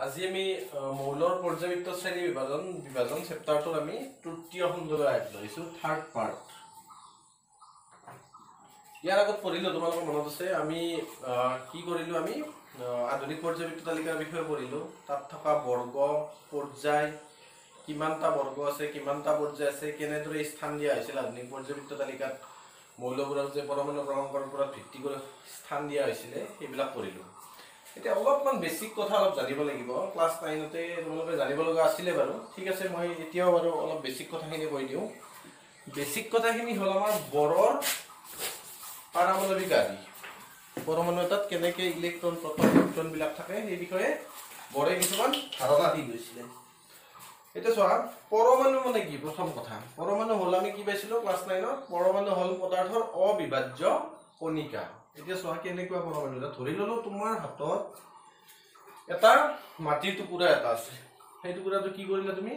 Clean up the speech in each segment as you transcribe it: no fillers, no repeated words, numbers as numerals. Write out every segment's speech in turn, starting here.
আজি আমি মৌলৰ পৰ্যায়বৃত্ত শ্ৰেণী বিভাজন চেপ্টাৰটোৰ আমি তৃতীয় খণ্ডলৈ আহিছো থাৰ্ড পাৰ্ট। ইয়াৰ আগত পঢ়িলো তোমালোকৰ মনত আছে আমি কি কৰিলো আমি আধুনিক পৰ্যায়বৃত্ত তালিকাৰ বিষয়ে পঢ়িলো। তাত থকা বৰ্গ পৰ্যায় কিমানটা বৰ্গ আছে কিমানটা পৰ্যায় আছে কেনেদৰে স্থান দিয়া হৈছিল আধুনিক পৰ্যায়বৃত্ত তালিকাত মৌলবোৰক যে পৰমাণু ক্ৰমাংকৰ ওপৰত ভিত্তি কৰি স্থান দিয়া হৈছিলে সেইবিলাক পঢ়িলো। এতিয়া অলপমান বেসিক কথা অলপ জানিব লাগিব। ক্লাস 9তে তোমালোকে জানিব লগা আছিলে বাৰু, ঠিক আছে। মই এতিয়াও বাৰু অলপ বেসিক কথাখিনি কৈ দিওঁ। বেসিক কথাখিনি হ'ল আমাৰ বৰৰ পাৰমাণৱিক আদি পৰমাণু এটাত কেনেকৈ ইলেক্ট্ৰন প্ৰটন নিউট্ৰন বিলাক থাকে সেই বিষয়ে বৰে কিছুমান ধাৰণা দি গৈছিলে। এতিয়া চোৱা, পৰমাণু মানে কি? প্ৰথম কথা, পৰমাণু হ'ল আমি কি পাইছিলো ক্লাস 9ত, পৰমাণু হ'ল পদাৰ্থৰ অবিভাজ্য কণিকা। এতিয়া চোৱা কেনেকুৱা পৰমাণু এটা ধৰি ললো তোমাৰ হাতত এটা মাটিৰ টুকুৰা এটা আছে। সেই টুকুৰাটো কি কৰিলা তুমি?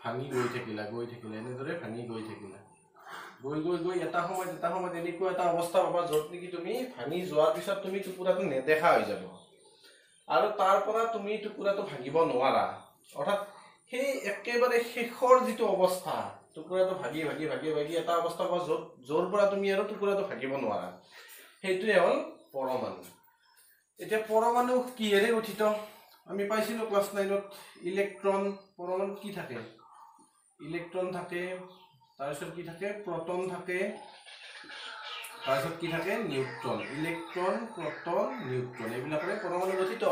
ভাঙি গৈ থাকিলা এনেদৰে ভাঙি গৈ থাকিলা, গৈ এটা সময়ত এনেকুৱা এটা অৱস্থা পাবা য'ত নেকি তুমি ভাঙি যোৱাৰ পিছত তুমি টুকুৰাটো নেদেখা হৈ যাব আৰু তাৰ পৰা তুমি টুকুৰাটো ভাঙিব নোৱাৰা। অৰ্থাৎ সেই একেবাৰে শেষৰ যিটো অৱস্থা, টুকুৰাটো ভাগি এটা অৱস্থা পাবা য'ৰ পৰা তুমি আৰু টুকুৰাটো ভাঙিব নোৱাৰা, সেইটোৱে হ'ল পৰমাণু। এতিয়া পৰমাণু কিহেৰে গঠিত? আমি পাইছিলো ক্লাস 9ত ইলেক্ট্ৰন। পৰমাণুত কি থাকে? ইলেক্ট্ৰন থাকে, তাৰপিছত কি থাকে? প্ৰটন থাকে, তাৰপিছত কি থাকে? নিউট্ৰন। ইলেক্ট্ৰন প্ৰটন নিউট্ৰন এইবিলাকৰে পৰমাণু গঠিত।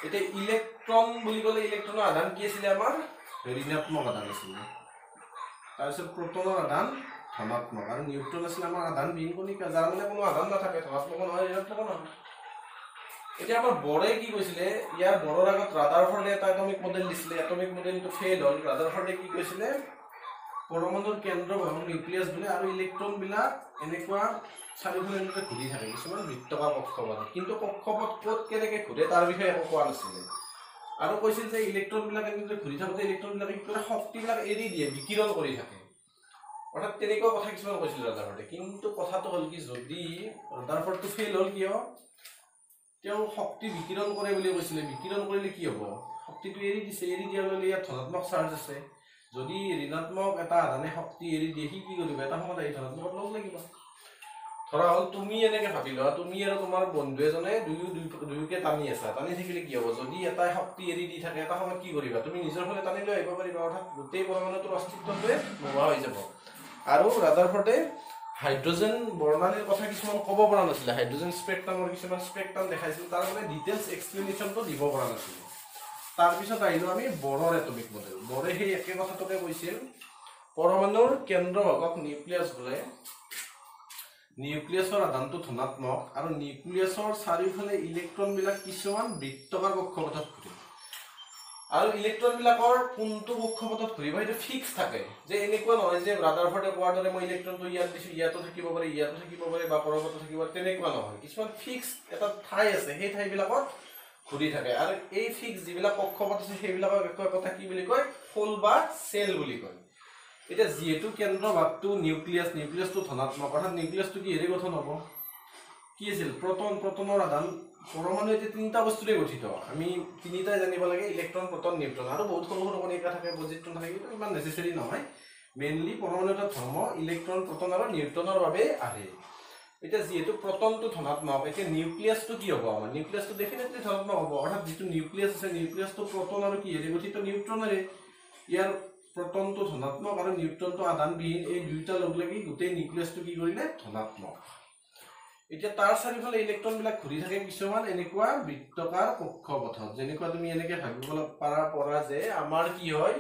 এতিয়া ইলেক্ট্ৰন বুলি ক'লে ইলেক্ট্ৰনৰ আধান কি আছিলে? আমাৰ ঋণাত্মক আধান আছিলে। তাৰপিছত প্ৰটনৰ আধান ধনাত্মক আৰু নিউট্ৰন আছিলে আমাৰ আধান বিহীন কণিকা, যাৰ মানে কোনো আধান নাথাকে, ধনাত্মক নহয় ঋণাত্মক নহয়। এতিয়া আমাৰ বৰে কি কৈছিলে? ইয়াৰ বৰৰ আগত ৰাদাৰফৰ্ডে এটা এটমিক মডেল দিছিলে। এটমিক মডেলটো ফেইল হ'ল। ৰাদাৰফৰ্ডে কি কৈছিলে? পৰমাণুৰ কেন্দ্ৰ ভাগক নিউক্লিয়াছ বোলে আৰু ইলেক্ট্ৰন বিলাক এনেকুৱা চাৰিওফালে এনেকৈ ঘূৰি থাকে কিছুমান বৃত্তাকাৰ কক্ষপথ। কিন্তু কক্ষপথ ক'ত কেনেকে ঘূৰে তাৰ বিষয়ে একো কোৱা নাছিলে। আৰু কৈছিল যে ইলেক্ট্ৰন বিলাক এনেকৈ ঘূৰি থাকোতে ইলেক্ট্ৰন বিলাকে কি কৰে? শক্তিবিলাক এৰি দিয়ে, বিকিৰণ কৰি থাকে। অৰ্থাৎ তেনেকুৱা কথা কিছুমান কৈছিল ৰাদাৰফৰ্ডে। কিন্তু কথাটো হ'ল কি, যদি ৰাদাৰফৰ্ডটো ফেইল হ'ল কিয়? তেওঁ শক্তি বিকিৰণ কৰে বুলি কৈছিলে। বিকিৰণ কৰিলে কি হ'ব? শক্তিটো এৰি দিছে, এৰি দিয়াৰ লগে লগে ইয়াত ধনাত্মক চাৰ্জ আছে। যদি ঋণাত্মক এটা আধানে শক্তি এৰি দিয়ে, সি কি কৰিব? এটা সময়ত আহি ধনাত্মকত লগ লাগিব। ধৰা হ'ল তুমি এনেকে ভাবি লোৱা, তুমি আৰু তোমাৰ বন্ধু এজনে দুয়োকে টানি আছা। টানি থাকিলে কি হ'ব? যদি এটাই শক্তি এৰি দি থাকে, এটা সময়ত কি কৰিবা? তুমি নিজৰ ফালে টানি লৈ আহিব পাৰিবা। অৰ্থাৎ গোটেই পৰমাণুটোৰ অস্তিত্বটোৱে নোহোৱা হৈ যাব। আৰু ৰাদাৰফৰ্ডে হাইড্ৰোজেন বৰ্ণালীৰ কথা কিছুমান ক'ব পৰা নাছিলে। হাইড্ৰোজেন স্পেক্ট্ৰামৰ কিছুমান স্পেক্ট্ৰাম দেখাইছিল, তাৰ মানে ডিটেইলছ এক্সপ্লেনেশ্যনটো দিব পৰা নাছিলে। তাৰপিছত আহিলো আমি বৰৰ এটমিক মডেল। বৰে সেই একে কথাটোকে কৈছিল, পৰমাণুৰ কেন্দ্ৰ ভাগক নিউক্লিয়াছ বোলে, নিউক্লিয়াছৰ আধানটো ধনাত্মক আৰু নিউক্লিয়াছৰ চাৰিওফালে ইলেক্ট্ৰন বিলাক কিছুমান বৃত্তাকাৰ কক্ষপথত ঘূৰে। আৰু ইলেক্ট্ৰন বিলাকৰ কোনটো কক্ষপথত ঘূৰিব সেইটো ফিক্স থাকে। যে এনেকুৱা নহয় যে ৰাদাৰফৰ্ডে কোৱাৰ দৰে মই ইলেক্ট্ৰনটো ইয়াত দিছো, ইয়াতো থাকিব পাৰে, ইয়াতো থাকিব পাৰে বা পৰমাণুতো থাকিব পাৰে, তেনেকুৱা নহয়। কিছুমান ফিক্স এটা ঠাই আছে, সেই ঠাইবিলাকত ঘূৰি থাকে। আৰু এই ফিক্স যিবিলাক কক্ষপথ আছে সেইবিলাকক কথা কি বুলি কয়? ফল বা চেল বুলি কয়। এতিয়া যিহেতু কেন্দ্ৰ ভাগটো নিউক্লিয়াছটো ধনাত্মক, অৰ্থাৎ নিউক্লিয়াছটো কি হেৰি গঠন হ'ব? কি আছিল? প্ৰটনৰ আধান। পৰমাণু এতিয়া তিনিটা বস্তুৰে গঠিত। আমি তিনিটাই জানিব লাগে, ইলেক্ট্ৰন প্ৰটন নিউট্ৰন। আৰু বহুত সৰু সৰু কণিকা থাকে, পজিট্ৰন থাকে, কিন্তু ইমান নেচেচাৰী নহয়। মেইনলি পৰমাণু এটা ধৰ্ম ইলেক্ট্ৰন প্ৰটন আৰু নিউট্ৰনৰ বাবে আহে। এতিয়া যিহেতু প্ৰটনটো ধনাত্মক, এতিয়া নিউক্লিয়াছটো কি হ'ব? আমাৰ নিউক্লিয়াছটো ডেফিনেটলি ধনাত্মক হ'ব। অৰ্থাৎ যিটো নিউক্লিয়াছ আছে, নিউক্লিয়াছটো প্ৰটন আৰু কি হেৰি গঠিত? নিউট্ৰনেৰে। ইয়াৰ প্ৰটনটো ধনাত্মক আৰু নিউট্ৰনটো আধানবিহীন, এই দুইটা লগ লাগি গোটেই নিউক্লিয়াছটো কি কৰিলে? ধনাত্মক। এতিয়া তাৰ চাৰিওফালে ইলেক্ট্ৰন বিলাক ঘূৰি থাকে কিছুমান এনেকুৱা বৃত্তাকাৰ কক্ষপথত। যেনেকুৱা তুমি এনেকে ভাবিব পৰা যে আমাৰ কি হয়,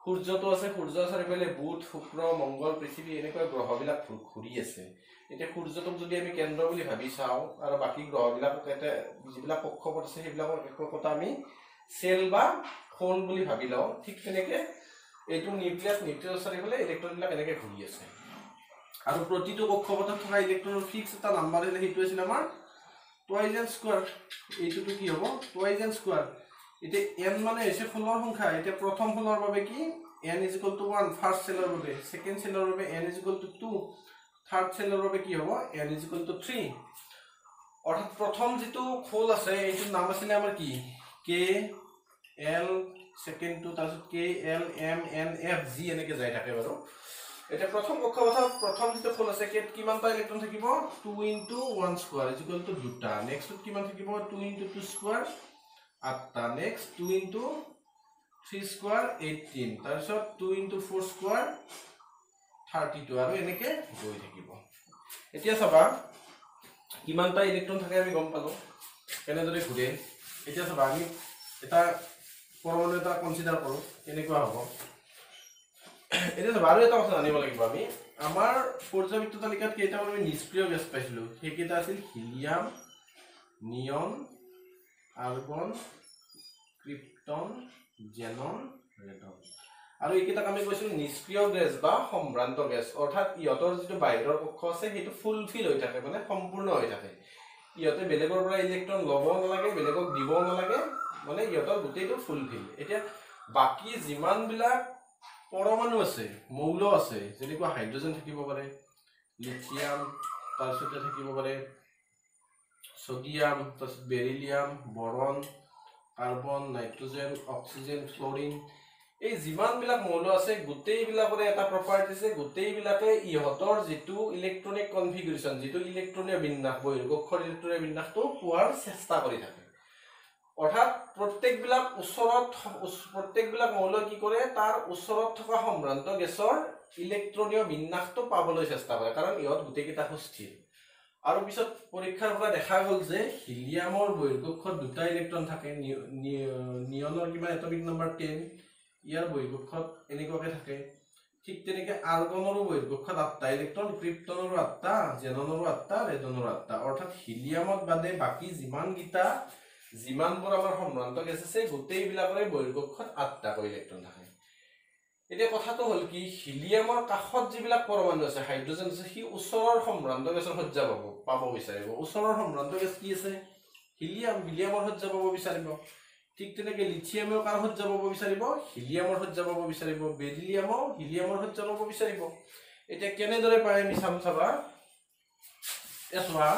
সূৰ্যটো আছে, সূৰ্যৰ চাৰিওফালে বুধ শুক্ৰ মংগল পৃথিৱী এনেকুৱা গ্ৰহবিলাক ঘূৰি আছে। এতিয়া সূৰ্যটোক যদি আমি কেন্দ্ৰ বুলি ভাবি চাওঁ আৰু বাকী গ্ৰহবিলাকক যিবিলাক কক্ষপথ আছে সেইবিলাকৰ এককতা আমি চেল বা খোল বুলি ভাবি লওঁ। ঠিক তেনেকে এইটো নিউক্লিয়াছৰ চাৰিওফালে ইলেক্ট্ৰনবিলাক এনেকে ঘূৰি আছে। আৰু প্ৰতিটো কক্ষপথত থকা ইলেক্ট্ৰনৰ ফিক্স এটা নাম্বাৰ দিলে সেইটো আছিল আমাৰ টুৱাইজ এন স্কোৱাৰ। এইটোতো কি হ'ব? Twice N square. এতিয়া এন মানে হৈছে ফলৰ সংখ্যা। এতিয়া প্ৰথম ফলৰ বাবে কি? n = 1 ফাৰ্ষ্ট চেলৰ বাবে, ছেকেণ্ড চেলৰ বাবে n = 2, থাৰ্ড চেলৰ বাবে কি হ'ব? n = 3। অৰ্থাৎ প্ৰথম যিটো খোল আছে এইটোৰ নাম আছিলে আমাৰ কি? কে এল সেকেন্ডটো তাৰপিছত K L M N F G এনেকৈ যাই থাকে বাৰু এটা প্ৰথম কক্ষপথত প্ৰথম যেটো ফোন আছে কেত কিমানটা ইলেক্ট্ৰন থাকিব 2 * 1 স্কয়ার = দুটা নেক্সটত কিমান থাকিব 2 * 2 স্কয়ার 8টা নেক্সট 2 * 3 স্কয়ার 18 তাৰপিছত 2 * 4 স্কয়াৰ 32 আৰু এনেকৈ গৈ থাকিব এতিয়া চাবা কিমানটা ইলেক্ট্ৰন থাকে আমি গম পালো কেনেদৰে ঘূৰে এতিয়া চাবা আমি এটা পৰমাণু এটা কনসিডাৰ কৰো কেনেকুৱা হ'ব এটা বাৰু এটা কথা জানিব লাগিব আমি আমাৰ পৰ্যায়বৃত্ত তালিকাত কেইটা আমি নিষ্ক্ৰিয় গেছ পাইছিলো সেইকেইটা আছিল হিলিয়াম নিয়ন আৰ্গন ক্ৰিপ্টন জেনন ৰেডন আৰু এইকেইটাক আমি কৈছিলো নিষ্ক্ৰিয় গেছ বা সম্ভ্ৰান্ত গেছ অৰ্থাৎ ইহঁতৰ যিটো বাহিৰৰ কক্ষ আছে সেইটো ফুলফিল হৈ থাকে মানে সম্পূৰ্ণ হৈ থাকে ইহঁতে বেলেগৰ পৰা ইলেক্ট্ৰন ল'ব নালাগে বেলেগক দিব নালাগে মানে ইহঁতৰ গোটেইটো ফুলফিল এতিয়া বাকি যিমানবিলাক পৰমাণু আছে মৌল আছে যেনেকুৱা হাইড্ৰোজেন থাকিব পাৰে লিথিয়াম তাৰপিছতে থাকিব পাৰে সোডিয়াম তাৰপিছত beryllium বৰন carbon nitrogen oxygen Florin এই যিমানবিলাক মৌল আছে গোটেইবিলাকৰ এটা প্ৰপাৰ্টি আছে গোটেইবিলাকে ইহঁতৰ যেটো ইলেক্ট্ৰনিক কনফিগাৰেশন যেটো ইলেক্ট্ৰনীয় বিন্যাস বহিৰ্গক্ষৰ ইলেক্ট্ৰনীয় বিন্যাসটো পোৱাৰ চেষ্টা কৰি থাকে অৰ্থাৎ প্ৰত্যেকবিলাক মৌল কি কৰে তাৰ ওচৰত থকা সম্ভ্ৰান্ত গেছৰ ইলেক্ট্ৰনীয় বিন্যাসটো পাবলৈ চেষ্টা কৰে কাৰণ ইহঁত গোটেইকেইটা সুস্থিৰ আৰু পিছত পৰীক্ষাৰ পৰা দেখা গ'ল যে হিলিয়ামৰ বহিৰ্গক্ষত দুটা ইলেক্ট্ৰন থাকে নিয়নৰ কিবা এটমিক নম্বৰ 10 ইয়াৰ বহিৰ্গক্ষত এনেকুৱাকৈ থাকে ঠিক তেনেকৈ আৰ্গনৰো বহিৰ্গক্ষত 8টা ইলেক্ট্ৰন ক্ৰিপ্টনৰো 8টা জেননৰো 8টা ৰেডনৰো 8টা অৰ্থাৎ হিলিয়ামত বাদে বাকি যিমানবোৰ আমাৰ সম্ভ্ৰান্ত গেছ আছে গোটেইবিলাকৰে বহিৰ্গক্ষত 8টাকৈ ইলেক্ট্ৰন থাকে এতিয়া কথাটো হ'ল কি হিলিয়ামৰ কাষত যিবিলাক পৰমাণু আছে হাইড্ৰোজেন আছে সি ওচৰৰ সম্ভ্ৰান্ত গেছৰ সজ্জা পাব বিচাৰিব ওচৰৰ সম্ভ্ৰান্ত গেছ কি আছে হিলিয়ামৰ সজ্জা পাব বিচাৰিব ঠিক তেনেকৈ লিথিয়ামেও কাৰ সজ্জা পাব বিচাৰিব হিলিয়ামৰ সজ্জা পাব বিচাৰিব বেৰিলিয়ামও হিলিয়ামৰ সজ্জা পাব বিচাৰিব এতিয়া কেনেদৰে পায় আমি চাবা এছোৱা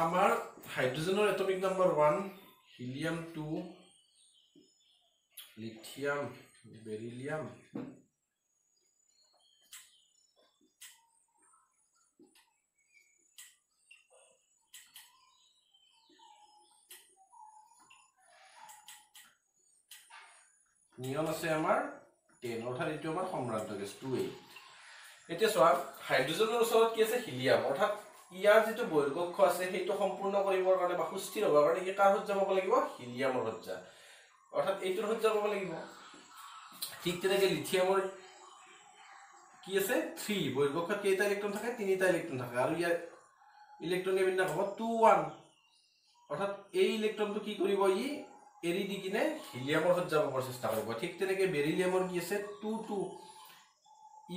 আমাৰ হাইড্ৰোজেনৰ atomic number 1 helium 2 lithium beryllium neon আছে আমাৰ 10 অৰ্থাৎ এইটো আমাৰ সম্ভ্ৰান্ত গেছ 28 এতিয়া চোৱা হাইড্ৰোজেনৰ ওচৰত কি আছে হিলিয়াম অৰ্থাৎ ইয়াৰ যেটো বহিৰ্গক্ষ আছে সেইটো সম্পূৰ্ণ কৰিবৰ কাৰণে বা সুস্থিৰ হ'বৰ কাৰণে কি কাৰ সজ্জা পাব লাগিব হিলিয়ামৰ সজ্জা অৰ্থাৎ এইটোৰ সজ্জা পাব লাগিব ঠিক তেনেকৈ লিথিয়ামৰ কি আছে 3 বহিৰ্গক্ষত কেইটা ইলেক্ট্ৰন থাকে 3টা ইলেক্ট্ৰন থাকে আৰু ইয়াৰ ইলেক্ট্ৰনীয় বিন্যাস হ'ব 2 1 অৰ্থাৎ এই ইলেক্ট্ৰনটো কি কৰিব ই এৰি দি কিনে হিলিয়ামৰ সজ্জা পাবৰ চেষ্টা কৰিব ঠিক তেনেকৈ বেৰিলিয়ামৰ কি আছে 2 2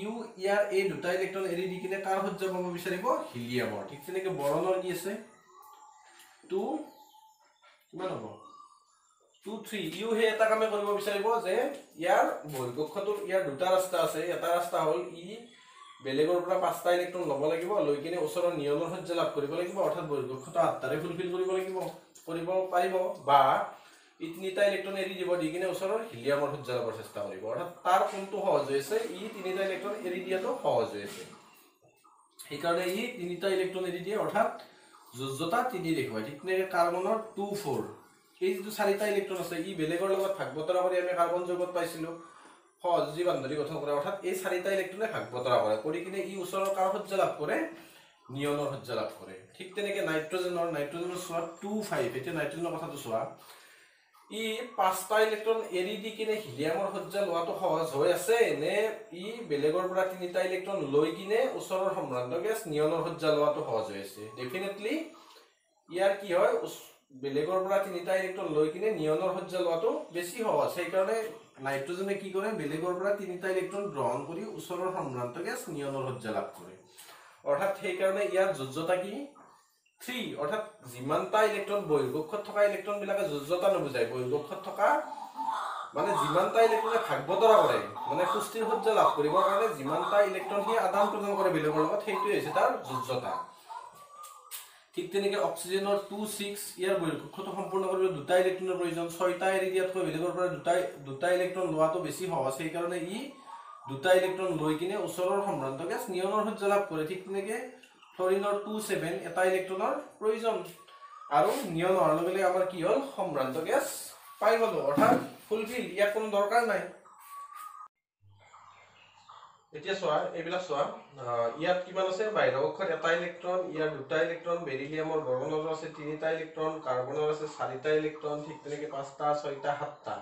ইউ ইয়াৰ এই দুটা ইলেক্ট্ৰন এৰি দি কিনে কাৰ সজ্জা পাব বিচাৰিব হিলিয়ামৰ ঠিক তেনেকৈ বৰনৰ কি আছে 2 কিমান হ'ব 2 3 ইউ হে এটা কামে কৰিব বিচাৰিব যে ইয়াৰ বহিৰ্গক্ষটোৰ ইয়াৰ দুটা ৰাস্তা আছে এটা ৰাস্তা হ'ল ই বেলেগৰ পৰা 5টা ইলেক্ট্ৰন ল'ব লাগিব লৈ কিনে ওচৰৰ নিয়নৰ সজ্জা লাভ কৰিব লাগিব অৰ্থাৎ বহিৰ্গক্ষটো 8টাৰে ফুলফিল কৰিব পাৰিব বা ই 3টা ইলেক্ট্ৰন এৰি দিব দি কিনে ওচৰৰ হিলিয়ামৰ সজ্জা লাভৰ চেষ্টা কৰিব অৰ্থাৎ তাৰ কোনটো সহজ হৈছে ই 3টা ইলেক্ট্ৰন এৰি দিয়াটো সহজ হৈছে সেইকাৰণে ই 3টা ইলেক্ট্ৰন এৰি দিয়ে অৰ্থাৎ যোজ্যতা 3 দেখুৱায় ঠিক তেনেকৈ কাৰ্বনৰ 2 4 এই যেটো 4টা ইলেক্ট্ৰন আছে ই বেলেগৰ লগত ভাগ বতৰা কৰি আমি কাৰ্বন যৌগত পাইছিলো সহজী বান্ধনী গঠন কৰে অৰ্থাৎ এই 4টা ইলেক্ট্ৰনে ভাগ বতৰা কৰে কিনে ই ওচৰৰ কাৰ সজ্জা লাভ কৰে নিয়নৰ সজ্জা লাভ কৰে ঠিক তেনেকৈ নাইট্ৰজেনৰ চোৱা 2 5 এতিয়া নাইট্ৰজেনৰ কথাটো চোৱা ই 5টা ইলেক্ট্ৰন এৰি দি কিনে হিলিয়ামৰ সজ্জা লোৱাটো সহজ হৈ আছে নে ই বেলেগৰ পৰা 3টা ইলেক্ট্ৰন লৈ কিনে ওচৰৰ সম্ভ্ৰান্ত গেছ নিয়নৰ সজ্জা লোৱাটো সহজ হৈ আছে ডেফিনেটলি ইয়াৰ কি হয় বেলেগৰ পৰা 3টা ইলেক্ট্ৰন লৈ কিনে নিয়নৰ সজ্জা লোৱাটো বেছি সহজ সেইকাৰণে নাইট্ৰজেনে কি কৰে বেলেগৰ পৰা 3টা ইলেক্ট্ৰন গ্ৰহণ কৰি ওচৰৰ সম্ভ্ৰান্ত গেছ নিয়নৰ সজ্জা লাভ কৰে অৰ্থাৎ সেইকাৰণে ইয়াৰ যোজ্যতা কি 3 অৰ্থাৎ যিমানটা ইলেক্ট্ৰন বহিৰ্গক্ষত থকা ইলেক্ট্ৰন বিলাকে যোজ্যতা নুবুজায় বহিৰ্গক্ষত থকা মানে যিমানটা ইলেক্ট্ৰনে ভাগ বতৰা কৰে মানে সুস্থিৰ সজ্জা লাভ কৰিবৰ কাৰণে যিমানটা ইলেক্ট্ৰন সি আদান প্ৰদান কৰে বেলেগৰ লগত সেইটোৱে হৈছে তাৰ যোজ্যতা ঠিক তেনেকে অক্সিজেনৰ 2 6 ইয়াৰ বৈশিষ্ট্যটো সম্পূৰ্ণ কৰিবলৈ দুটা ইলেক্ট্ৰনৰ প্ৰয়োজন। 6টা এৰি দিয়াতকৈ বেলেগৰ পৰা দুটা ইলেক্ট্ৰন লোৱাটো বেছি সহজ, সেইকাৰণে ই দুটা ইলেক্ট্ৰন লৈ কিনে ওচৰৰ সম্ভ্ৰান্ত গেছ নিয়নৰ সহ্য লাভ কৰে। ঠিক তেনেকে ফ্লৰিনৰ 2 7 এটা ইলেক্ট্ৰনৰ প্ৰয়োজন, আৰু নিয়ন হোৱাৰ লগে লগে আমাৰ কি হ'ল সম্ভ্ৰান্ত গেছ পাই গ'লো, অৰ্থাৎ ফুলফিল, ইয়াৰ কোনো দৰকাৰ নাই। এতিয়া চোৱা এইবিলাক চোৱা, ইয়াত কিমান আছে, বাহিৰৰ কক্ষত এটা ইলেক্ট্ৰন, ইয়াৰ দুটা ইলেক্ট্ৰন, বেৰিলিয়ামৰ বৰগনৰ আছে 3টা ইলেক্ট্ৰন, কাৰ্বনৰ আছে 4টা ইলেক্ট্ৰন, ঠিক তেনেকে 5টা 6টা 7টা।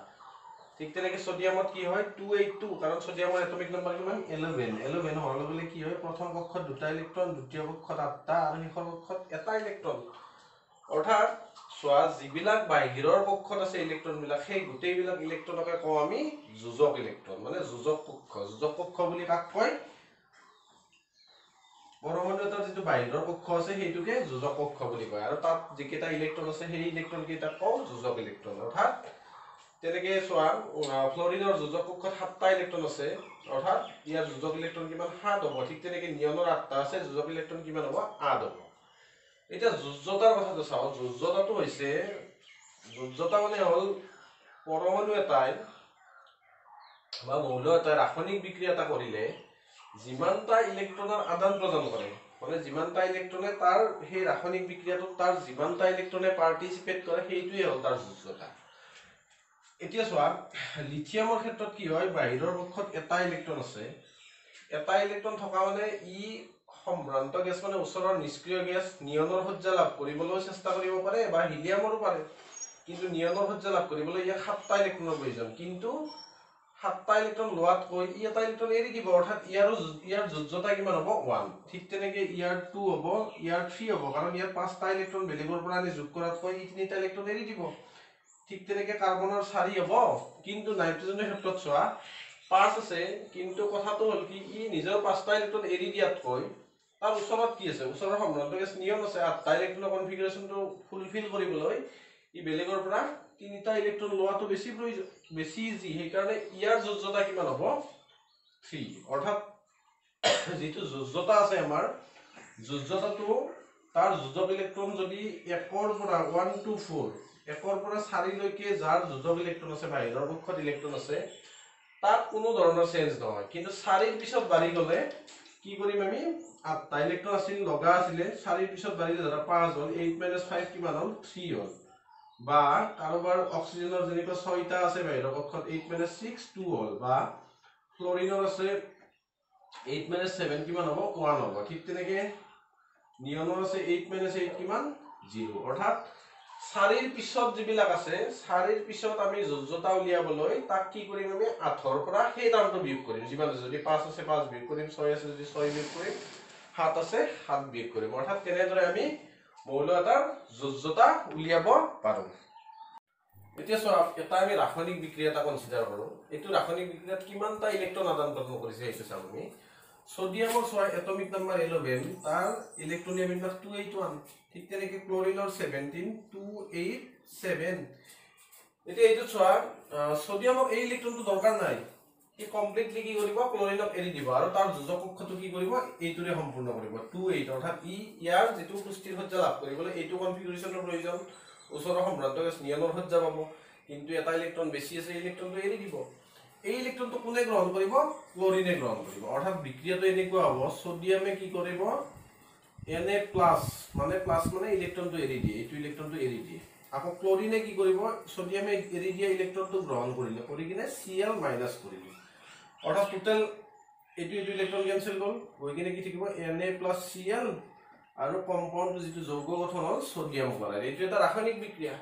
ঠিক তেনেকে সোডিয়ামত কি হয় 282, কাৰণ সোডিয়ামৰ এটমিক নম্বৰ কিমান 11 হোৱাৰ লগে লগে কি হয় প্ৰথম কক্ষত দুটা ইলেক্ট্ৰন, দ্বিতীয় কক্ষত 8টা আৰু শেষৰ কক্ষত এটা ইলেক্ট্ৰন। অৰ্থাৎ চোৱা যিবিলাক বাহিৰৰ কক্ষত আছে ইলেক্ট্ৰন বিলাক, সেই গোটেইবিলাক ইলেক্ট্ৰনকে কওঁ আমি যোজক ইলেক্ট্ৰন, মানে যোজক কক্ষ। যোজক কক্ষ বুলি কাক কয়, পৰমাণু এটাৰ যিটো বাহিৰৰ কক্ষ আছে সেইটোকে যোজক কক্ষ বুলি কয়, আৰু তাত যিকেইটা ইলেক্ট্ৰন আছে সেই ইলেক্ট্ৰন কেইটাক কওঁ যোজক ইলেক্ট্ৰন। অৰ্থাৎ তেনেকে চোৱা ফ্লৰিনৰ যোজক কক্ষত 7টা ইলেক্ট্ৰন আছে, অৰ্থাৎ ইয়াৰ যোজক ইলেক্ট্ৰন কিমান 7 হ'ব। ঠিক তেনেকে নিয়নৰ 8টা আছে, যোজক ইলেক্ট্ৰন কিমান হ'ব 8 হ'ব। এতিয়া যোজ্যতাৰ কথাটো চাওঁ। যোজ্যতাটো হৈছে, যোজ্যতা মানে হ'ল পৰমাণু এটাই বা মৌল এটাই ৰাসায়নিক বিক্ৰিয়া এটা কৰিলে যিমানটা ইলেক্ট্ৰনৰ আদান প্ৰদান কৰে, মানে যিমানটা ইলেক্ট্ৰনে তাৰ সেই ৰাসায়নিক বিক্ৰিয়াটোত তাৰ যিমানটা ইলেক্ট্ৰনে পাৰ্টিচিপেট কৰে সেইটোৱে হ'ল তাৰ যোজ্যতা। এতিয়া চোৱা লিথিয়ামৰ ক্ষেত্ৰত কি হয়, বাহিৰৰ কক্ষত এটা ইলেক্ট্ৰন আছে, এটা ইলেক্ট্ৰন থকা মানে ই সম্ভ্ৰান্ত গেছ, মানে ওচৰৰ নিষ্ক্ৰিয় গেছ নিয়নৰ সজ্জা লাভ কৰিবলৈ চেষ্টা কৰিব পাৰে, বা হিলিয়ামৰো পাৰে, কিন্তু নিয়নৰ সজ্জা লাভ কৰিবলৈ ইয়াক 7টা ইলেক্ট্ৰনৰ প্ৰয়োজন। কিন্তু 7টা ইলেক্ট্ৰন লোৱাতকৈ ই এটা ইলেক্ট্ৰন এৰি দিব, অৰ্থাৎ ইয়াৰ যোজ্যতা কিমান হ'ব 1। ঠিক তেনেকে ইয়াৰ 2 হ'ব, ইয়াৰ 3 হ'ব, কাৰণ ইয়াৰ 5টা ইলেক্ট্ৰন বেলেগৰ পৰা আনি যোগ কৰাতকৈ ই 3টা ইলেক্ট্ৰন এৰি দিব। ঠিক তেনেকে কাৰ্বনৰ 4 হ'ব, কিন্তু নাইট্ৰজেনৰ ক্ষেত্ৰত চোৱা 5 আছে, কিন্তু কথাটো হ'ল কি ই নিজৰ 5টা ইলেক্ট্ৰন এৰি দিয়াতকৈ তাৰ ওচৰত কি আছে, ওচৰৰ সম্ভ্ৰান্ত গেছ নিয়ন আছে, 8টা ইলেক্ট্ৰনৰ কনফিগাৰেশ্যনটো ফুলফিল কৰিবলৈ ই বেলেগৰ পৰা 3টা ইলেক্ট্ৰন লোৱাটো বেছি ইজি, সেইকাৰণে ইয়াৰ যোজ্যতা কিমান হ'ব 3। অৰ্থাৎ যিটো যোজ্যতা আছে আমাৰ, যোজ্যতাটো তাৰ যোজক ইলেক্ট্ৰন যদি 1ৰ পৰা 1 to 4, 1ৰ পৰা 4 লৈকে যাৰ যোজক ইলেক্ট্ৰন আছে, বাহিৰৰ কক্ষত ইলেক্ট্ৰন আছে, তাত কোনো ধৰণৰ চেঞ্জ নহয়। কিন্তু 4ৰ পিছত বাঢ়ি গ'লে কি কৰিম আমি, 8টা ইলেক্ট্ৰন আছিল লগা আছিলে, 4ৰ পিছত বাঢ়িলে ধৰা 5 হ'ল, 8 - 5 কিমান হ'ল 3 হ'ল। বা কাৰোবাৰ অক্সিজেনৰ যেনেকৈ 6টা আছে বাহিৰৰ কক্ষত, 8 - 6 2 হ'ল, বা ফ্লৰিনৰ আছে 8 - 7 কিমান হ'ব 1 হ'ব। ঠিক তেনেকে নিয়নৰ আছে 8 - 8 কিমান 0। অৰ্থাৎ 4ৰ পিছত যিবিলাক আছে, 4ৰ পিছত আমি যোজ্যতা উলিয়াবলৈ তাক কি কৰিম, আমি 8ৰ পৰা সেই টাৰ্মটো বিয়োগ কৰিম, যিমান আছে, যদি 5 আছে 5 বিয়োগ কৰিম, 6 আছে যদি 6 বিয়োগ কৰিম, 7 আছে 7 বিয়োগ কৰিম। অৰ্থাৎ তেনেদৰে আমি মৌল এটাৰ যোজ্যতা উলিয়াব পাৰো। এতিয়া চোৱা এটা আমি ৰাসায়নিক বিক্ৰিয়া এটা কনচিডাৰ কৰো। এইটো ৰাসায়নিক বিক্ৰিয়াত কিমানটা ইলেক্ট্ৰন আদান প্ৰদান কৰিছে সেইটো চাম আমি। সোডিয়ামৰ চোৱা এটমিক নম্বৰ 11, তাৰ ইলেক্ট্ৰনিয়াম বিন্যাস 281। ঠিক তেনেকে ক্লৰিনৰ 17 287। এতিয়া এইটো চোৱা সোডিয়ামক এই ইলেক্ট্ৰনটো দৰকাৰ নাই, ই কমপ্লিটলি কি কৰিব, ক্লৰিনক এৰি দিব, আৰু তাৰ যোজক কক্ষটো কি কৰিব, এইটোৰে সম্পূৰ্ণ কৰিব 28। অৰ্থাৎ ইয়াৰ যিটো পুষ্টিৰ সজ্জা লাভ কৰিবলৈ এইটো কনফিগাৰেশ্যনৰ প্ৰয়োজন, ওচৰৰ সম্ভ্ৰান্ত গেছ নিয়নৰ সজ্জা পাব, কিন্তু এটা ইলেক্ট্ৰন বেছি আছে, ইলেক্ট্ৰনটো এৰি দিব। এই ইলেক্ট্ৰনটো কোনে গ্ৰহণ কৰিব, ক্লৰিনে গ্ৰহণ কৰিব। অৰ্থাৎ বিক্ৰিয়াটো এনেকুৱা হ'ব, সোডিয়ামে কি কৰিব Na+, মানে প্লাছ মানে ইলেক্ট্ৰনটো এৰি দিয়ে, এইটো ইলেক্ট্ৰনটো এৰি দিয়ে। আকৌ ক্লৰিনে কি কৰিব, সোডিয়ামে এৰি দিয়া ইলেক্ট্ৰনটো গ্ৰহণ কৰিলে, কৰি কিনে Cl- কৰিলে। অৰ্থাৎ টোটেল এইটো ইলেক্ট্ৰন কেনসেল গ'ল, গৈ কিনে কি থাকিব Na + Cl, আৰু কম্পাউণ্ডটো যিটো যৌগ গঠন হ'ল সোডিয়াম ক্লৰাইড। এইটো এটা ৰাসায়নিক বিক্ৰিয়া।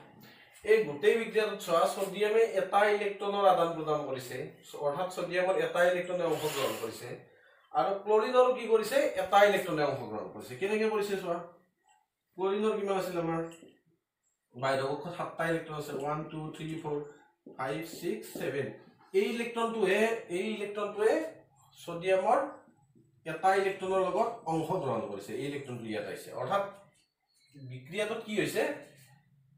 এই গোটেই বিক্ৰিয়াটোত চোৱা সোডিয়ামে এটা ইলেক্ট্ৰনৰ আদান প্ৰদান কৰিছে, অৰ্থাৎ সোডিয়ামৰ এটা ইলেক্ট্ৰনে অংশগ্ৰহণ কৰিছে, আৰু ক্লৰিনৰো কি কৰিছে, এটা ইলেক্ট্ৰনে অংশগ্ৰহণ কৰিছে। কেনেকৈ কৰিছে চোৱা, ক্লৰিনৰ কিমান আছিল আমাৰ বাহিৰৰ কক্ষত 7টা ইলেক্ট্ৰন আছে, 1 2 3 4 5 6 7। এই ইলেক্ট্ৰনটোৱে সোডিয়ামৰ এটা ইলেক্ট্ৰনৰ লগত অংশগ্ৰহণ কৰিছে, এই ইলেক্ট্ৰনটো ইয়াত আহিছে। অৰ্থাৎ বিক্ৰিয়াটোত কি হৈছে,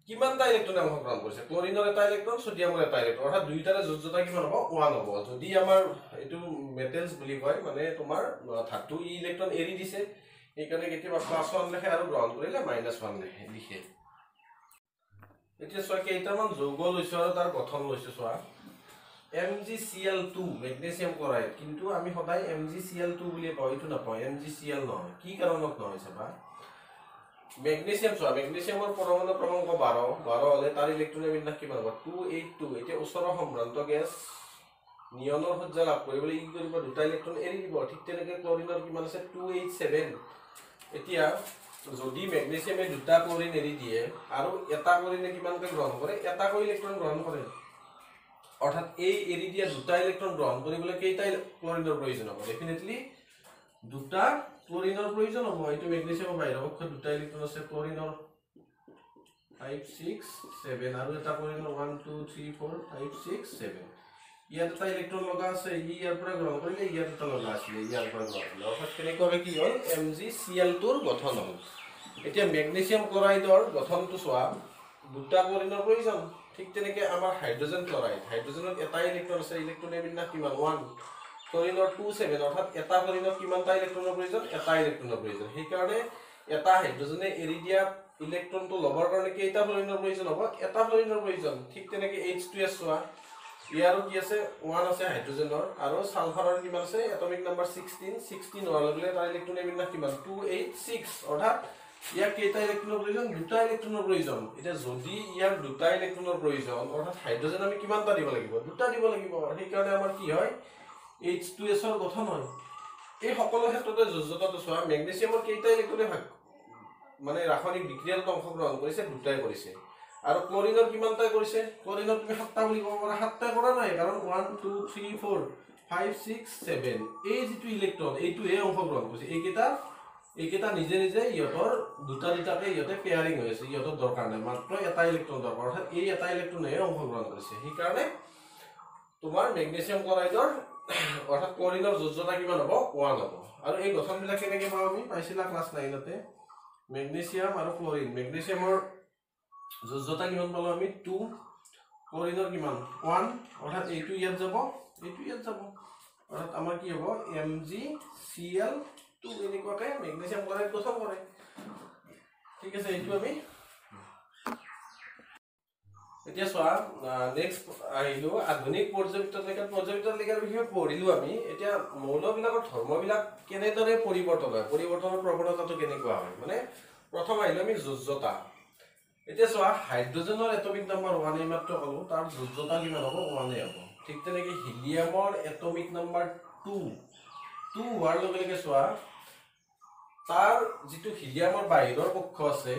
কিমানটা ইলেক্ট্ৰনে অংশগ্ৰহণ কৰিছে, ক্লৰিনৰ এটা ইলেক্ট্ৰন, সোডিয়ামৰ এটা ইলেক্ট্ৰন, অৰ্থাৎ দুইটাৰে যোজ্যতা কিমান হ'ব 1 হ'ব। যদি আমাৰ এইটো মেটেলছ বুলি কয়, মানে তোমাৰ ধাতু ই ইলেক্ট্ৰন এৰি দিছে, সেইকাৰণে কেতিয়াবা +1 লিখে আৰু গ্ৰহণ কৰিলে -1 লিখে এতিয়া চোৱা কেইটামান যৌগ লৈছো আৰু তাৰ গঠন লৈছো চোৱা MgCl2 মেগনেছিয়াম ক্লৰাইড কিন্তু আমি সদায় MgCl2 বুলি কওঁ এইটো নাপাওঁ MgCl নহয় কি কাৰণত নহয় চাবা মেগনেছিয়াম চোৱা মেগনেছিয়ামৰ পৰমাণু ক্ৰমাংক 12 হলে তাৰ ইলেক্ট্ৰনৰ বিন্যাস কিমান হ'ব 282 এতিয়া ওচৰৰ সম্ভ্ৰান্ত গেছ নিয়নৰ সজ্জা লাভ কৰিবলৈ ই কৰিব দুটা ইলেক্ট্ৰন এৰি দিব ঠিক তেনেকৈ ক্লৰিনৰ কিমান আছে 287 এতিয়া যদি মেগনেছিয়ামে দুটা ক্লৰিন এৰি দিয়ে আৰু এটা ক্লৰিনে কিমানকৈ গ্ৰহণ কৰে এটাকৈ ইলেক্ট্ৰন গ্ৰহণ কৰে অৰ্থাৎ এই এৰি দিয়া দুটা ইলেক্ট্ৰন গ্ৰহণ কৰিবলৈ কেইটা ক্লৰিনৰ প্ৰয়োজন হ'ব ডেফিনেটলি দুটা ক্লৰিনৰ প্ৰয়োজন হ'ব এইটো মেগনেছিয়ামৰ বাহিৰৰ পক্ষত দুটা ইলেক্ট্ৰন আছে ক্লৰিনৰ 5 6 7 আৰু এটা ক্লৰিনৰ 1 2 3 4 5 6 7 ইয়াত এটা ইলেক্ট্ৰন লগা আছে ইয়াৰ পৰা গ্ৰহণ কৰিলে ইয়াত এটা লগা আছিল ইয়াৰ পৰা গ্ৰহণ কৰিলে অৰ্থাৎ কেনেকৈ কি হ'ল MgCl2 ৰ গঠন হ'ল এতিয়া মেগনেছিয়াম ক্লৰাইডৰ গঠনটো চোৱা দুটা ক্লৰিনৰ প্ৰয়োজন ঠিক তেনেকৈ আমাৰ হাইড্ৰজেন ক্লৰাইড হাইড্ৰজেনত এটা ইলেক্ট্ৰন আছে ইলেক্ট্ৰনৰ বিন্যাস কিমান 1 ক্লৰিনৰ 27 অৰ্থাৎ এটা ক্লৰিনৰ কিমানটা ইলেক্ট্ৰনৰ প্ৰয়োজন এটা ইলেক্ট্ৰনৰ প্ৰয়োজন সেইকাৰণে এটা হাইড্ৰজেনে এৰি দিয়া ইলেক্ট্ৰনটো ল'বৰ কাৰণে কেইটা ক্লৰিনৰ প্ৰয়োজন হ'ব এটা ক্লৰিনৰ প্ৰয়োজন ঠিক তেনেকৈ H2S চোৱা ইয়াৰো কি আছে 1 আছে হাইড্ৰজেনৰ আৰু সালফাৰৰ কিমান আছে এটমিক নম্বৰ 16 হোৱাৰ লগে লগে তাৰ ইলেক্ট্ৰনৰ বিন্যাস কিমান 286 অৰ্থাৎ ইয়াক কেইটা ইলেক্ট্ৰনৰ প্ৰয়োজন দুটা ইলেক্ট্ৰনৰ প্ৰয়োজন এতিয়া যদি ইয়াক দুটা ইলেক্ট্ৰনৰ প্ৰয়োজন অৰ্থাৎ হাইড্ৰজেন আমি কিমানটা দিব লাগিব দুটা দিব লাগিব সেইকাৰণে আমাৰ কি হয় H2S ৰ গঠন হয় এই সকলো ক্ষেত্ৰতে যোজ্যতাটো চোৱা মেগনেছিয়ামৰ কেইটা ইলেক্ট্ৰনে ভাগ মানে ৰাসায়নিক বিক্ৰিয়াত অংশগ্ৰহণ কৰিছে দুটাই কৰিছে আৰু ক্লৰিনৰ কিমানটা কৰিছে ক্লৰিনৰ তুমি 7টা বুলি ক'ব পাৰা 7টা কৰা নাই কাৰণ 1 2 3 4 5 6 7 এই যেটো ইলেক্ট্ৰন এইটোহে অংশগ্ৰহণ কৰিছে এইকেইটা নিজে নিজে ইহঁতৰ দুটাকে ইহঁতে পেয়াৰিং হৈ আছে ইহঁতৰ দৰকাৰ নাই মাত্ৰ এটা ইলেক্ট্ৰন দৰকাৰ অৰ্থাৎ এই এটা ইলেক্ট্ৰনহে অংশগ্ৰহণ কৰিছে সেইকাৰণে তোমাৰ মেগনেছিয়াম ক্লৰাইডৰ অৰ্থাৎ ক্লৰিনৰ যোজ্যতা কিমান হ'ব 1 হ'ব আৰু এই গঠনবিলাক কেনেকৈ পাওঁ আমি পাইছিলা ক্লাছ 9তে মেগনেছিয়াম আৰু ক্লৰিন মেগনেছিয়ামৰ যোজ্যতা কিমান পালো আমি 2 ক্লৰিনৰ কিমান 1 অৰ্থাৎ এইটো ইয়াত যাব অৰ্থাৎ আমাৰ কি হ'ব MgCl2 এনেকুৱাকৈ মেগনেছিয়াম ক্লৰাইড গঠন কৰে ঠিক আছে এইটো আমি এতিয়া চোৱা নেক্সট আহিলো আধুনিক পৰ্যায়বৃত্ত তালিকাৰ বিষয়ে পঢ়িলো আমি এতিয়া মৌলবিলাকৰ ধৰ্মবিলাক কেনেদৰে পৰিৱৰ্তন হয় পৰিৱৰ্তনৰ প্ৰৱণতাটো কেনেকুৱা হয় মানে প্ৰথম আহিলো আমি যোজ্যতা এতিয়া চোৱা হাইড্ৰজেনৰ এটমিক নম্বৰ 1 এই মাত্ৰ ক'লো তাৰ যোজ্যতা কিমান হ'ব 1 হ'ব ঠিক তেনেকৈ হিলিয়ামৰ এটমিক নম্বৰ 2 হোৱাৰ লগে লগে চোৱা তাৰ যিটো হিলিয়ামৰ বাহিৰৰ পক্ষ আছে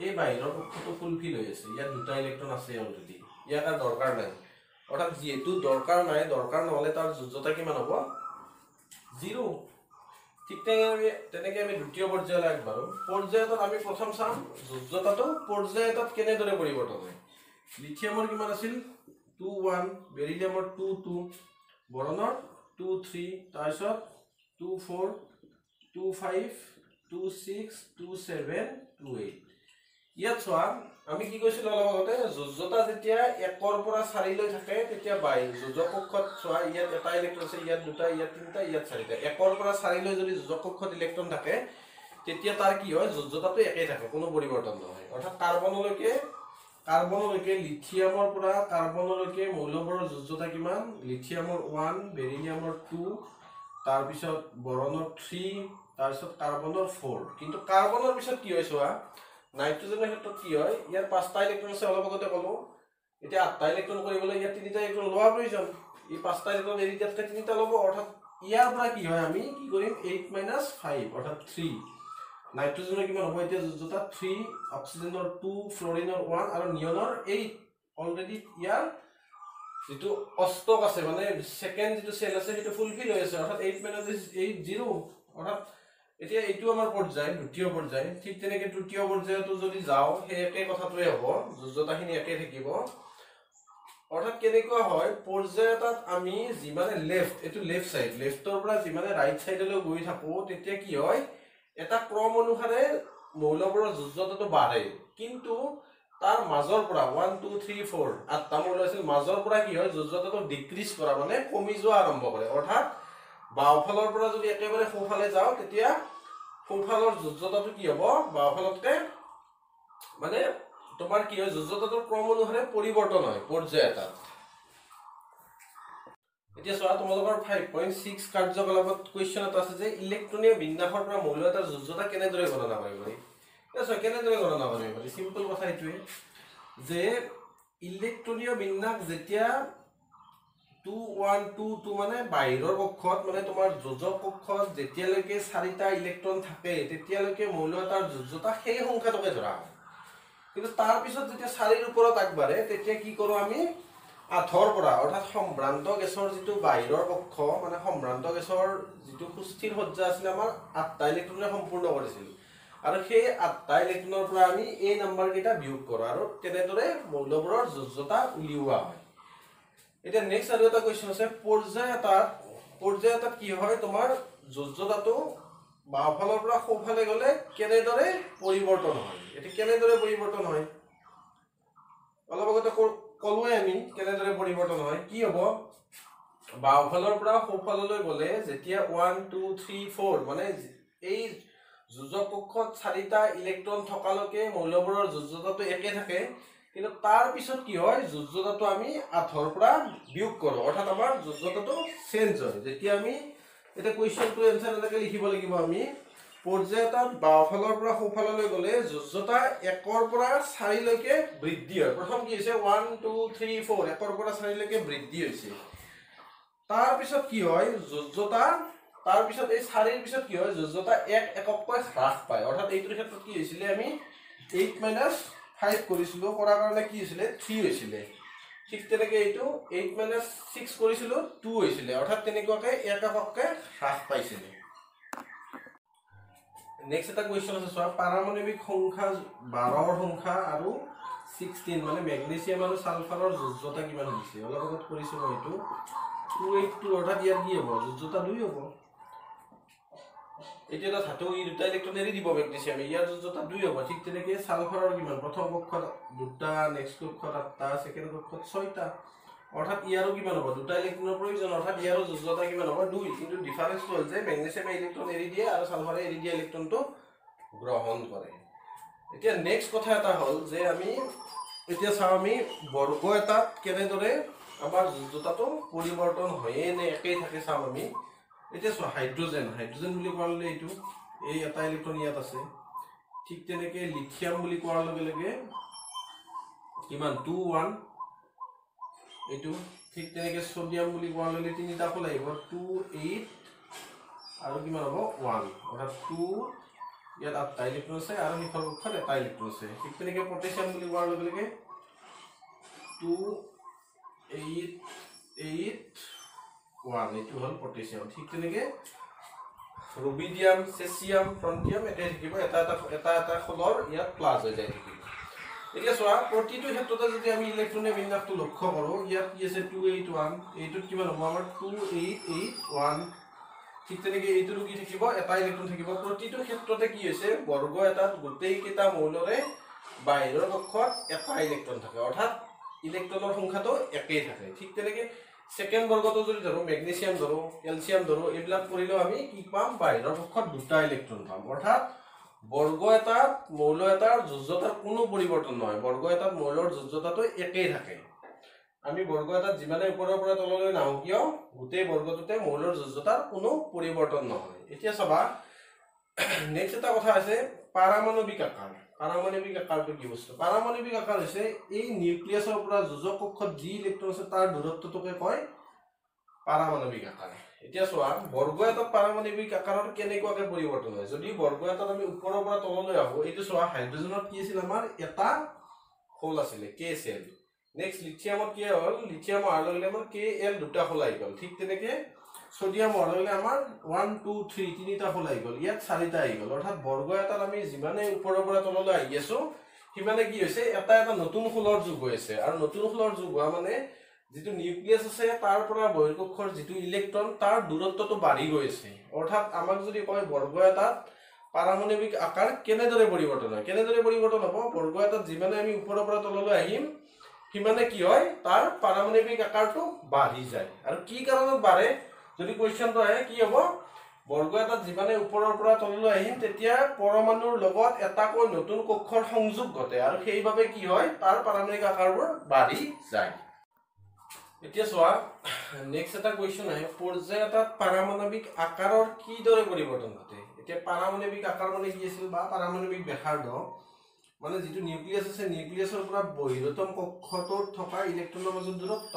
এই বাহিৰৰ পক্ষটো ফুলফিল হৈ আছে ইয়াত দুটা ইলেক্ট্ৰন আছে অলৰেডি ইয়াক আৰু দৰকাৰ নাই অৰ্থাৎ যেহেতু দৰকাৰ নহ'লে তাৰ যোজ্যতা কিমান হ'ব 0 ঠিক তেনেকৈ আমি দ্বিতীয় পৰ্যায়লৈ আগবাঢ়ো পৰ্যায়ত আমি প্ৰথম চাম যোজ্যতাটো পৰ্যায়ত কেনেদৰে পৰিৱৰ্তন হয় লিথিয়ামৰ কিমান আছিল 2 1 বেৰিলিয়ামৰ 2 2 বৰণৰ 2 3 তাৰপিছত 2 4 2 5 2 6 2 7 2 8 ইয়াত চোৱা আমি কি কৈছিলো অলপ আগতে যোজ্যতা যেতিয়া 1 পৰা 4 লৈ থাকে তেতিয়া যোজক কক্ষত চোৱা ইয়াত এটা ইলেক্ট্ৰন আছে ইয়াত দুটা ইয়াত তিনিটা ইয়াত চাৰিটা 1 পৰা 4 লৈ যদি যোজক কক্ষত ইলেক্ট্ৰন থাকে তেতিয়া তাৰ কি হয় যোজ্যতাটো একেই থাকে কোনো পৰিৱৰ্তন নহয় অৰ্থাৎ কাৰ্বনলৈকে লিথিয়ামৰ পৰা কাৰ্বনলৈকে মৌলবোৰৰ যোজ্যতা কিমান লিথিয়ামৰ 1 বেৰিলিয়ামৰ 2 তাৰপিছত বৰণৰ 3 তাৰপিছত কাৰ্বনৰ 4 কিন্তু কাৰ্বনৰ পিছত কি হয় চোৱা নাইট্ৰজেনৰ ক্ষেত্ৰত কি হয় ইয়াৰ 5টা ইলেক্ট্ৰন আছে অলপ আগতে ক'লো এতিয়া 8টা ইলেক্ট্ৰন কৰিবলৈ ইয়াত 3টা ইলেক্ট্ৰন লোৱা প্ৰয়োজন এই 5টা ইলেক্ট্ৰন এৰি দিয়াতকৈ 3টা ল'ব অৰ্থাৎ ইয়াৰ পৰা কি হয় আমি কি কৰিম 8 - 5 অৰ্থাৎ 3 নাইট্ৰজেনৰ কিমান হ'ব এতিয়া যোজ্যতা 3 অক্সিজেনৰ 2 ফ্লৰিনৰ 1 আৰু নিয়নৰ 8 অলৰেডি ইয়াৰ যেটো অষ্টক আছে মানে সেকেন্ড যেটো সেল আছে সেটো ফুলফিল হৈ আছে অৰ্থাৎ 8 - 8 0 অৰ্থাৎ এতিয়া এইটো আমাৰ পৰ্যায় দ্বিতীয় পৰ্যায় ঠিক তেনেকৈ তৃতীয় পৰ্যায়তো যদি যাও সেই একে কথাটোৱে হ'ব যোজ্যতাখিনি একে থাকিব অৰ্থাৎ কেনেকুৱা হয় পৰ্যায়ত আমি যিমানে লেফট এটো লেফট সাইড লেফটৰ পৰা যিমানে ৰাইট সাইডলৈ গৈ থাকো তেতিয়া কি হয় এটা ক্ৰম অনুসাৰে মৌলবোৰৰ যোজ্যতাটো বাঢ়ে কিন্তু তাৰ মাজৰ পৰা 1 2 3 4 আঠটা মৌল আছিল মাজৰ পৰা কি হয় যোজ্যতাটো ডিক্ৰিজ কৰা মানে কমি যোৱা আৰম্ভ কৰে অৰ্থাৎ বাওফালৰ পৰা যদি একেবাৰে সোঁফালে যাও তেতিয়া সোঁফালৰ যোজ্যতাটো কি হ'ব বাওঁফালতকে মানে তোমাৰ কি হয় যোজ্যতাটোৰ ক্ৰম অনুসাৰে পৰিৱৰ্তন হয় পৰ্যায় এটাত এতিয়া চোৱা তোমালোকৰ 5.6 কাৰ্যকলাপত কোৱেশ্চন এটা আছে যে ইলেক্ট্ৰনীয় বিন্যাসৰ পৰা মৌল এটাৰ যোজ্যতা কেনেদৰে গণনা কৰিব পাৰি চোৱা কেনেদৰে গণনা কৰিব পাৰি সিম্পল কথা এইটোৱে যে ইলেক্ট্ৰনীয় বিন্যাস যেতিয়া 2 1 2 2 মানে বাহিৰৰ কক্ষত মানে তোমাৰ যোজক কক্ষত যেতিয়ালৈকে 4টা ইলেক্ট্ৰন থাকে তেতিয়ালৈকে মৌল এটাৰ যোজ্যতা সেই সংখ্যাটোকে ধৰা হয় কিন্তু তাৰ পিছত যেতিয়া 4ৰ ওপৰত আগবাঢ়ে তেতিয়া কি কৰো আমি 8ৰ পৰা অৰ্থাৎ সম্ভ্ৰান্ত গেছৰ যিটো বাহিৰৰ কক্ষ মানে সম্ভ্ৰান্ত গেছৰ যিটো সুস্থিৰ সজ্জা আছিল আমাৰ 8টা ইলেক্ট্ৰনে সম্পূৰ্ণ কৰিছিল আৰু সেই 8টা ইলেক্ট্ৰনৰ পৰা আমি এই নম্বৰ কেইটা বিয়োগ কৰো আৰু তেনেদৰে মৌলবোৰৰ যোজ্যতা উলিওৱা হয় এটা নেক্সট আৰু এটা কোৱেশ্চন আছে পৰ্যায় এটাত কি হয় তোমাৰ যোজ্যতাটো বাওঁফালৰ পৰা সোঁফালে গলে কেনেদৰে পৰিৱৰ্তন হয় এটি কেনেদৰে পৰিৱৰ্তন হয় অলপ আগতে কলোৱে আমি কেনেদৰে পৰিৱৰ্তন হয় কি হ'ব বাওঁফালৰ পৰা সোঁফাললৈ গলে যেতিয়া 1 2 3 4 মানে এই যোজক কক্ষত 4টা ইলেক্ট্ৰন থকালৈকে মৌলবোৰৰ যোজ্যতাটো একে থাকে কিন্তু তাৰ পিছত কি হয় যোজ্যতাটো আমি 8ৰ পৰা বিয়োগ কৰো অৰ্থাৎ আমাৰ যোজ্যতাটো চেঞ্জ হয় যেতিয়া আমি এটা কোৱেশ্চনটো এনসাৰ এনেকৈ লিখিব লাগিব আমি পৰ্যায় এটাত বাওঁফালৰ পৰা সোঁফাললৈ গলে যোজ্যতা 1ৰ পৰা 4 লৈকে বৃদ্ধি হয় প্ৰথম কি হৈছে 1 2 3 4 1ৰ পৰা 4 লৈকে বৃদ্ধি হৈছে তাৰ পিছত কি হয় যোজ্যতা তাৰ পিছত এই 4ৰ পিছত কি হয় যোজ্যতা 1 এককৈ হ্ৰাস পায় অৰ্থাৎ এইটোৰ ক্ষেত্ৰত কি হৈছিল আমি 8 - 5 কৰিছিলো কৰাৰ কাৰণে কি হৈছিল 3 হৈছিল ঠিক তেনেকৈ এইটো 8 - 6 কৰিছিলো 2 হৈছিল অৰ্থাৎ তেনেকুৱাকৈ 1 এককৈ হ্ৰাস পাইছিল নেক্সট এটা কোৱেশ্চন আছে চোৱা পাৰমাণৱিক সংখ্যা 12ৰ সংখ্যা আৰু 16 মানে মেগনেছিয়াম আৰু সালফাৰৰ যোজ্যতা কিমান হৈছে অলপ আগত কৰিছো মই এইটো 282 অৰ্থাৎ ইয়াৰ কি হ'ব যোজ্যতা 2 হ'ব এটা এটা ধাতু ই দুটা ইলেক্ট্ৰন এৰি দিব মেগনেছিয়াম ইয়াৰ যোজ্যতা 2 হ'ব ঠিক তেনেকৈ সালফাৰৰ কিমান প্ৰথম কক্ষত দুটা নেক্সট কক্ষত 8টা সেকেন্ড কক্ষত 6টা অৰ্থাৎ ইয়াৰো কিমান হ'ব দুটা ইলেক্ট্ৰনৰ প্ৰয়োজন অৰ্থাৎ ইয়াৰো যোজ্যতা কিমান হ'ব 2 কিন্তু ডিফাৰেন্সটো হ'ল যে মেগনেছিয়ামে ইলেক্ট্ৰন এৰি দিয়ে আৰু সালফাৰে এৰি দিয়া ইলেক্ট্ৰনটো গ্ৰহণ কৰে এতিয়া নেক্সট কথা এটা হ'ল যে আমি এতিয়া চাও আমি বৰ্গ এটাত কেনেদৰে আমাৰ যোজ্যতাটো পৰিৱৰ্তন হয়ে নে একেই থাকে চাম আমি এতিয়া চোৱা হাইড্ৰোজেন বুলি কোৱালে এইটো এই এটা ইলেক্ট্ৰন ইয়াত আছে ঠিক তেনেকৈ লিথিয়াম বুলি কোৱাৰ লগে লগে কিমান 2 1 এইটো ঠিক তেনেকৈ সোডিয়াম বুলি কোৱাৰ লগে তিনিটা খোল আহিব 2 8 আৰু কিমান হ'ব 1 অৰ্থাৎ 2 ইয়াত 8টা ইলেক্ট্ৰন আছে আৰু সিফালৰ কক্ষত এটা ইলেক্ট্ৰন আছে ঠিক তেনেকৈ পটাছিয়াম বুলি কোৱাৰ লগে লগে 2 8 8 1 এইটো হ'ল পটাছিয়াম ঠিক তেনেকৈ ৰুবিডিয়াম চেছিয়াম ফ্ৰন্টিয়াম এটা থাকিব এটা খোলৰ ইয়াত প্লাস হৈ যায় থাকিব এতিয়া চোৱা প্ৰতিটো ক্ষেত্ৰতে যদি আমি ইলেক্ট্ৰনীয় বিন্যাসটো লক্ষ্য কৰো ইয়াত কি আছে 281 এইটোত কিমান হ'ব আমাৰ 2881 ঠিক তেনেকৈ এইটোৰো কি থাকিব এটা ইলেক্ট্ৰন থাকিব প্ৰতিটো ক্ষেত্ৰতে কি হৈছে বৰ্গ এটাত গোটেই কেইটা মৌলৰে বাহিৰৰ কক্ষত এটা ইলেক্ট্ৰন থাকে অৰ্থাৎ ইলেক্ট্ৰনৰ সংখ্যাটো একেই থাকে ঠিক তেনেকৈ সেকেন্ড বৰ্গটো যদি ধৰো মেগনেছিয়াম ধৰো ক্যালসিয়াম ধৰো এইবিলাক কৰিলেও আমি কি পাম বাহিৰৰ কক্ষত দুটা ইলেক্ট্ৰন পাম অৰ্থাৎ বৰ্গ এটাত মৌল এটাৰ যোজ্যতাৰ কোনো পৰিৱৰ্তন নহয় বৰ্গ এটাত মৌলৰ যোজ্যতাটো একেই থাকে আমি বৰ্গ এটাত যিমানে ওপৰৰ পৰা তললৈ নাহো কিয় গোটেই বৰ্গটোতে মৌলৰ যোজ্যতাৰ কোনো পৰিৱৰ্তন নহয় এতিয়া চাবা নেক্সট এটা কথা আছে পাৰমাণৱিক আকাৰটো কি বস্তু পাৰমাণৱিক আকাৰ হৈছে এই নিউক্লিয়াছৰ পৰা যোজক কক্ষত যি ইলেক্ট্ৰন আছে তাৰ দূৰত্বটোকে কয় পাৰমাণৱিক আকাৰ এতিয়া চোৱা বৰ্গ এটাত পাৰমাণৱিক আকাৰৰ কেনেকুৱাকৈ পৰিৱৰ্তন হয় যদি বৰ্গ এটাত আমি ওপৰৰ পৰা তললৈ আহো এইটো চোৱা হাইড্ৰোজেনত কি আছিল আমাৰ এটা খোল আছিল KCl নেক্সট লিথিয়ামত কি হ'ল লিথিয়াম অহাৰ লগে লগে আমাৰ Kl দুটা খোল আহি গ'ল ঠিক তেনেকৈ সোডিয়াম অহাৰ লগে লগে আমাৰ 1 2 3 তিনিটা খোল আহি গ'ল ইয়াত 4টা আহি গ'ল অৰ্থাৎ বৰ্গ এটাত আমি যিমানে ওপৰৰ পৰা তললৈ আহি আছো সিমানে কি হৈছে এটা নতুন খোলৰ যোগ হৈ আছে আৰু নতুন খোলৰ যোগ হোৱা মানে যেটো নিউক্লিয়াস আছে তাৰ পৰা বহিৰ্কক্ষৰ যেটো ইলেক্ট্ৰন তাৰ দূৰত্বটো বাঢ়ি গৈ আছে অৰ্থাৎ আমাক যদি কয় বৰ্গ এটাত পাৰমাণৱিক আকাৰ কেনেদৰে পৰিৱৰ্তন হ'ব বৰ্গ এটাত যিমানে আমি ওপৰৰ পৰা তললৈ আহিম সিমানে কি হয় তাৰ পাৰমাণৱিক আকাৰটো বাঢ়ি যায় আৰু কি কাৰণত বাঢ়ে যদি কোৱেশ্চনটো আহে কি হ'ব বৰ্গ এটা যিমানে ওপৰৰ পৰা তললৈ আহিম তেতিয়া পৰমাণুৰ লগত এটাকৈ নতুন কক্ষৰ সংযোগ ঘটে আৰু সেইভাবে কি হয় তাৰ পাৰমাণবিক আকাৰবোৰ বাঢ়ি যায় এতিয়া চোৱা নেক্সট এটা কোৱেশ্চন আহে পৰ্যায় এটাত পাৰমাণবিক আকাৰৰ কি দৰে পৰিৱৰ্তন ঘটে এতিয়া পাৰমাণবিক আকাৰ মানে কি আছিল বা পাৰমাণবিক ব্যাসাৰ্ধ মানে যেটো নিউক্লিয়াছ আছে নিউক্লিয়াছৰ পৰা বহিৰতম কক্ষটোত থকা ইলেক্ট্ৰনৰ মাজৰ দূৰত্ব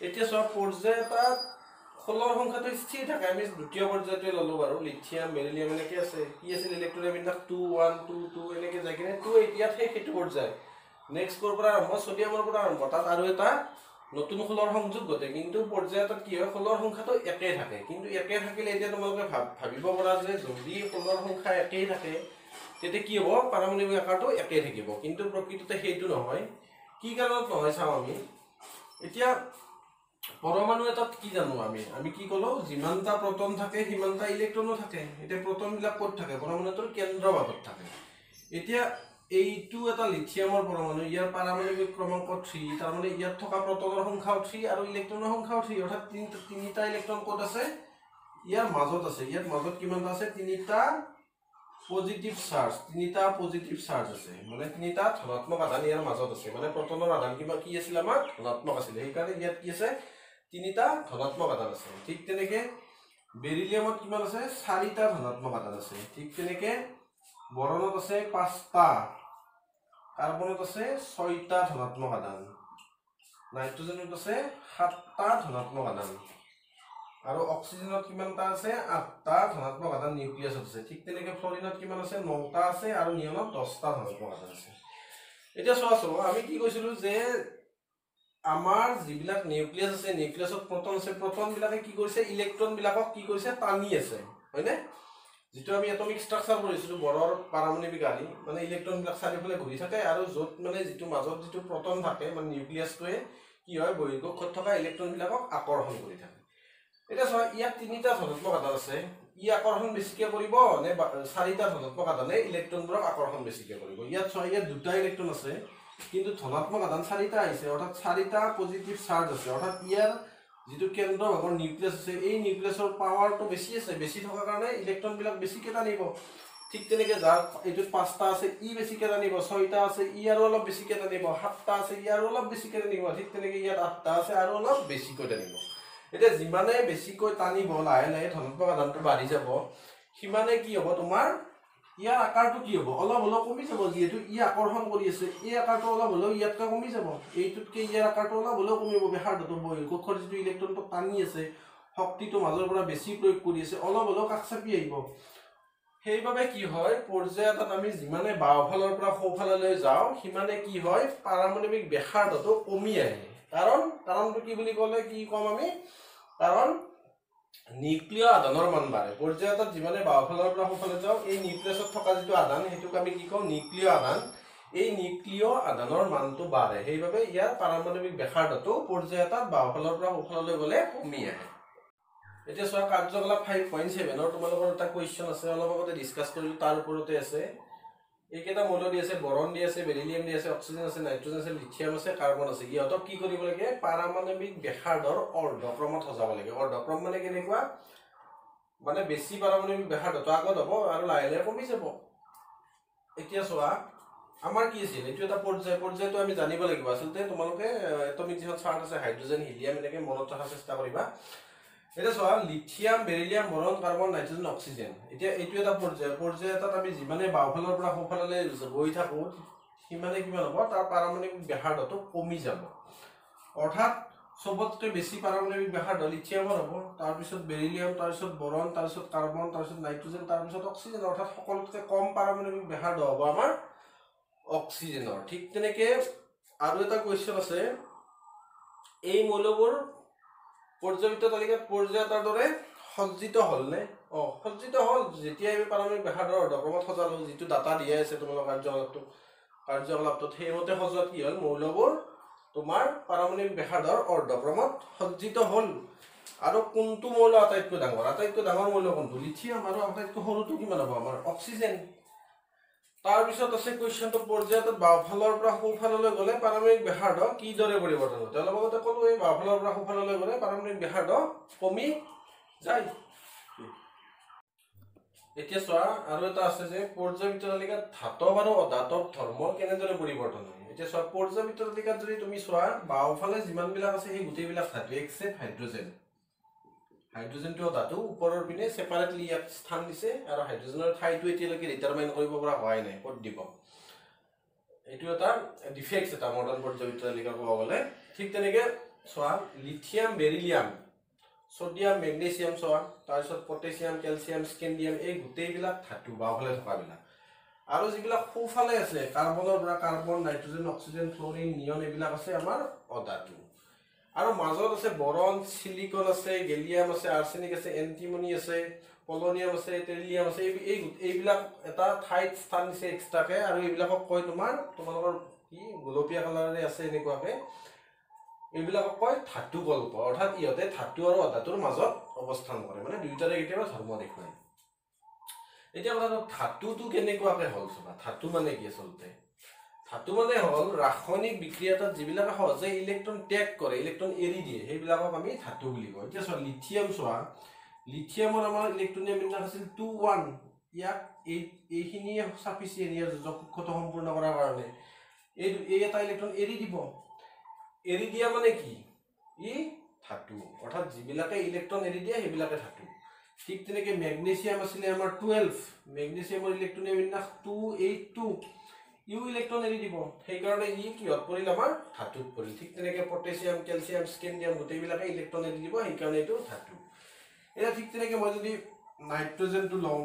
এতিয়া চোৱা পৰ্যায় এটাত খলৰ সংখ্যাটো স্থিৰ থাকে আমি দ্বিতীয় পৰ্যায়তে ললো বাৰু লিথিয়াম বেৰিলিয়াম এনেকে আছে কি আছিল ইলেক্ট্ৰন বিন্যাস 2 1 2 2 এনেকে যায় কিনে 2 এতিয়া সেইটো পৰ্যায় নেক্সট কৰ পৰা আৰম্ভ সোডিয়ামৰ পৰা আৰম্ভ তাত আৰু এটা নতুন খলৰ সংযোগ ঘটে কিন্তু পৰ্যায়ত কি হয় খলৰ সংখ্যাটো একেই থাকে কিন্তু একেই থাকিলে এতিয়া তোমালোকে ভাবিব পৰা যে যদি খলৰ সংখ্যা একেই থাকে তেতিয়া কি হ'ব পাৰমাণবিক আকাৰটো একেই থাকিব কিন্তু প্ৰকৃততে সেইটো নহয় কি কাৰণত নহয় চাও আমি এতিয়া পৰমাণু এটাত কি জানো আমি কি কলো যিমানটা প্ৰটন থাকে সিমানটা ইলেক্ট্ৰনো থাকে এতিয়া প্ৰটন বিলাক ক'ত থাকে পৰমাণুটোৰ কেন্দ্ৰ ভাগত থাকে এতিয়া এইটো এটা লিথিয়ামৰ পৰমাণু ইয়াৰ পাৰমাণবিক ক্ৰমাংক 3 তাৰ মানে ইয়াত থকা প্ৰটনৰ সংখ্যাও 3 আৰু ইলেক্ট্ৰনৰ সংখ্যাও 3 অৰ্থাৎ তিনিটা ইলেক্ট্ৰন ক'ত আছে ইয়াৰ মাজত আছে ইয়াৰ মাজত কিমানটা আছে তিনিটা পজিটিভ চাৰ্জ আছে মানে তিনিটা ধনাত্মক আধান ইয়াৰ মাজত আছে মানে প্ৰটনৰ আধান কিবা কি আছিল আমাৰ ধনাত্মক আছিল সেই কাৰণে ইয়াত কি আছে তিনিটা ধনাত্মক আধান আছে ঠিক তেনেকে বেৰিলিয়ামত কিমান আছে চাৰিটা ধনাত্মক আধান আছে ঠিক তেনেকে বৰণত আছে 5টা কাৰ্বনত আছে 6টা ধনাত্মক আধান নাইট্ৰজেনত আছে 7টা ধনাত্মক আধান আৰু অক্সিজেনত কিমানটা আছে 8টা ধনাত্মক আধান নিউক্লিয়াছত আছে ঠিক তেনেকে ফ্লৰিনত কিমান আছে 9টা আছে আৰু নিয়নত 10টা ধনাত্মক আধান আছে এতিয়া চোৱা আমি কি কৈছিলো যে আমাৰ যিবিলাক নিউক্লিয়াছ আছে নিউক্লিয়াছত প্ৰটন আছে প্ৰটন বিলাকে কি কৰিছে ইলেক্ট্ৰন বিলাকক কি কৰিছে টানি আছে হয়নে যেটো আমি এটমিক স্ট্ৰাকচাৰ কৰিছিলো বৰৰ পাৰমাণবিক আলি মানে ইলেক্ট্ৰন বিলাক চাৰিওফালে ঘূৰি থাকে আৰু যত মানে যেটো মাজত যেটো প্ৰটন থাকে মানে নিউক্লিয়াছটোৱে কি হয় বহিৰ্কক্ষত থকা ইলেক্ট্ৰন বিলাকক আকৰ্ষণ কৰি থাকে এটা চোৱা ইয়াত তিনিটা ধনাত্মক আধান আছে ই আকৰ্ষণ বেছিকে কৰিব নে চাৰিটা ধনাত্মক আধানে ইলেক্ট্ৰনবোৰক আকৰ্ষণ বেছিকে কৰিব ইয়াত চোৱা ইয়াত দুটা ইলেক্ট্ৰন আছে কিন্তু ধনাত্মক আধান চাৰিটা আহিছে অৰ্থাৎ চাৰিটা পজিটিভ চাৰ্জ আছে অৰ্থাৎ ইয়াৰ যেটো কেন্দ্ৰ ভাগৰ নিউক্লিয়াছ আছে এই নিউক্লিয়াছৰ পাৱাৰটো বেছি আছে বেছি থকা কাৰণে ইলেক্ট্ৰন বিলাক বেছিকে টানিব ঠিক তেনেকে যাৰ এইটো 5টা আছে ই বেছিকে টানিব 6টা আছে ই আৰু অলপ বেছিকে টানিব 7টা আছে ই আৰু অলপ বেছিকে টানিব ঠিক তেনেকে ইয়াত 8টা আছে আৰু অলপ বেছিকৈ টানিব এটা যিমানে বেছিকৈ টানিব লাহে লাহে ধনাত্মক আধানটো বাঢ়ি যাব সিমানে কি হ'ব তোমাৰ ইয়াৰ আকাৰটো কি হ'ব অলপ অলপ কমি যাব যেহেতু ই আকৰ্ষণ কৰি আছে এই আকাৰটো অলপ হ'লেও ইয়াতকৈ কমি যাব এইটোতকৈ ইয়াৰ আকাৰটো অলপ হ'লেও কমিব ব্যাসাৰ্ধটো বহিৰ্কক্ষৰ যিটো ইলেক্ট্ৰনটো টানি আছে শক্তিটো মাজৰ পৰা বেছি প্ৰয়োগ কৰি আছে অলপ হ'লেও কাষ চাপি আহিব সেইভাবে কি হয় পৰ্যায় এটাত আমি যিমানে বাওফালৰ পৰা সোঁফাললৈ যাওঁ সিমানে কি হয় পাৰমাণবিক ব্যাসাৰ্ধটো কমি আহে কাৰণটো কি বুলি ক'লে কি কম আমি কাৰণ নিউক্লিয় আধানৰ মান বাঢ়ে পৰ্যায় এটাত যিমানে বাওফালৰ পৰা সোঁফালে যাওঁ এই নিউক্লিয়াছত থকা যেটো আধান হেতুক আমি কি কওঁ নিউক্লিয় আধান এই নিউক্লিয় আধানৰ মানটো বাঢ়ে সেইভাবে ইয়াৰ পাৰমাণবিক ব্যাসাৰ্ধটো পৰ্যায় এটাত বাওফালৰ পৰা সোঁফাললৈ গলে কমি আহে এতিয়া চোৱা কাৰ্যকলাপ 5.7 ৰ তোমালোকৰ এটা কোৱেশ্চন আছে অলপ আগতে ডিসকাস কৰিলো তাৰ ওপৰতে আছে এইকেইটা মৌল দি আছে বৰণ দি আছে বেৰিলিয়াম দি আছে অক্সিজেন আছে নাইট্ৰজেন আছে লিথিয়াম আছে কাৰ্বন আছে ইহঁতক কি কৰিব লাগে পাৰমাণবিক ব্যাসাৰ্ধৰ অৰ্ধক্ৰমত সজাব লাগে অৰ্ধক্ৰম মানে কেনেকুৱা মানে বেছি পাৰমাণবিক ব্যাসাৰ্ধটো আগত হ'ব আৰু লাহে লাহে কমি যাব এতিয়া চোৱা আমাৰ কি আছিল এইটো এটা পৰ্যায়টো আমি জানিব লাগিব আচলতে তোমালোকে এটমিক যিখন চাৰ্ট আছে হাইড্ৰজেন হিলিয়াম এনেকে মনত ৰাখাৰ চেষ্টা কৰিবা এটা চোৱা লিথিয়াম বেৰিলিয়াম বৰণ কাৰ্বন নাইট্ৰজেন অক্সিজেন এতিয়া এইটো এটা পৰ্যায় এটাত আমি যিমানে বাওফালৰ পৰা সোঁফাললৈ গৈ থাকো সিমানে কিমান হ'ব তাৰ পাৰমাণবিক ব্যাসাৰ্ধটো কমি যাব অৰ্থাৎ সবতকৈ বেছি পাৰমাণবিক ব্যাসাৰ্ধ লিথিয়ামৰ হ'ব তাৰ পিছত বেৰিলিয়াম তাৰ পিছত বৰণ তাৰ পিছত কাৰ্বন তাৰ পিছত নাইট্ৰজেন তাৰ পিছত অক্সিজেন অৰ্থাৎ সকলোতকৈ কম পাৰমাণবিক ব্যাসাৰ্ধ হ'ব আমাৰ অক্সিজেনৰ ঠিক তেনেকে আৰু এটা কোৱেশ্চন আছে এই মৌলবোৰ পৰ্যায়িত তালিকাত পৰ্যায়ৰ দৰে সজ্জিত হল নে সজ্জিত হল যেতিয়া আমি পাৰমাণবিক ব্যাসাৰ্ধৰ অৰ্ধক্ৰমত সজালো যেটো ডাটা দিয়া আছে তোমালোকৰ কাৰ্যকলাপটো সেইমতে সজোৱাত কি হল মৌলবোৰ তোমাৰ পাৰমাণবিক ব্যাসাৰ্ধৰ অৰ্ধক্ৰমত সজ্জিত হল আৰু কোনটো মৌল আটাইতকৈ ডাঙৰ মৌল কোনটো লিথিয়াম আৰু আটাইতকৈ সৰুটো কিমান হ'ব আমাৰ অক্সিজেন তাৰ পিছত আছে কোৱেশ্চনটো পৰ্যায়ত বাওফালৰ পৰা সোঁফাললৈ গলে পাৰমাণবিক ব্যাসাৰ্ধ কি দৰে পৰিৱৰ্তন হয় তেওঁলোকৰ লগতে ক'লো এই বাওফালৰ পৰা সোঁফাললৈ গলে পাৰমাণবিক ব্যাসাৰ্ধ কমি যায় এতিয়া চোৱা আৰু এটা আছে যে পৰ্যায়বৃত্ত তালিকাত ধাতৱ আৰু অধাতৱ ধৰ্ম কেনেদৰে পৰিৱৰ্তন হয়। এতিয়া চোৱা পৰ্যায়বৃত্ত তালিকাত যদি তুমি চোৱা বাওঁফালে যিমানবিলাক আছে সেই গোটেইবিলাক ধাতু এক্সেপ্ট হাইড্ৰজেন। হাইড্ৰজেনটো ধাতু ওপৰৰ পিনে সেপাৰেটলি ইয়াত স্থান দিছে আৰু হাইড্ৰজেনৰ ঠাইটো এতিয়ালৈকে ডিটাৰমাইন কৰিব পৰা হোৱাই নাই ক'ত দিব। এইটো এটা ডিফেক্টছ এটা মডাৰ্ণ পৰ্যায়বৃত্ত তালিকা ক'ব গ'লে। ঠিক তেনেকে চোৱা লিথিয়াম বেৰিলিয়াম সোডিয়াম মেগনেছিয়াম চোৱা তাৰপিছত পটেছিয়াম কেলছিয়াম স্কেন্ডিয়াম এই গোটেইবিলাক ধাতু বাওঁফালে থকাবিলাক। আৰু যিবিলাক সোঁফালে আছে কাৰ্বনৰ পৰা কাৰ্বন নাইট্ৰজেন অক্সিজেন ফ্ল'ৰিন নিয়ন এইবিলাক আছে আমাৰ অধাতু। আৰু মাজত আছে বৰন সিলিকন আছে গেলিয়াম আছে আৰ্ছেনিক আছে এন্টিমনি আছে পলনিয়াম আছে টেৰিলিয়াম আছে এইবিলাক এটা ঠাইত স্থান দিছে এক্সট্ৰাকে। আৰু এইবিলাকক কয় তোমালোকৰ কি গোলপীয়া কালাৰে আছে এনেকুৱাকে এইবিলাকক কয় ধাতু কল্প। অৰ্থাৎ ইহঁতে ধাতু আৰু অধাতুৰ মাজত অৱস্থান কৰে মানে দুয়োটাৰে কেতিয়াবা ধৰ্ম দেখুৱায়। এতিয়া কথাটো ধাতুটো কেনেকুৱাকে হ'ল চোৱা। ধাতু মানে কি আচলতে? ধাতু মানে হ'ল ৰাসায়নিক বিক্ৰিয়া এটাত যিবিলাকে সহজে ইলেক্ট্ৰন ত্যাগ কৰে ইলেক্ট্ৰন এৰি দিয়ে সেইবিলাকক আমি ধাতু বুলি কওঁ। এতিয়া চোৱা লিথিয়াম চোৱা লিথিয়ামৰ আমাৰ ইলেক্ট্ৰনীয় বিন্যাস আছিল 2 1। ইয়াক এইখিনিয়ে চাফিচিয়েণ্ট ইয়াৰ যোজক কক্ষটো সম্পূৰ্ণ কৰাৰ কাৰণে এই এটা ইলেক্ট্ৰন এৰি দিব। এৰি দিয়া মানে কি? ই ধাতু। অৰ্থাৎ যিবিলাকে ইলেক্ট্ৰন এৰি দিয়ে সেইবিলাকে ধাতু। ঠিক তেনেকে মেগনেছিয়াম আছিলে আমাৰ 12। মেগনেছিয়ামৰ ইলেক্ট্ৰনীয় বিন্যাস 2 8 2। ইউ ইলেক্ট্ৰন এৰি দিব সেইকাৰণে ই কিহত পৰিল আমাৰ ধাতুত পৰিল। ঠিক তেনেকে পটেছিয়াম কেলছিয়াম স্কেন্ডিয়াম গোটেইবিলাকে ইলেক্ট্ৰন এৰি দিব সেইকাৰণে এইটো ধাতু। এতিয়া ঠিক তেনেকে মই যদি নাইট্ৰজেনটো লওঁ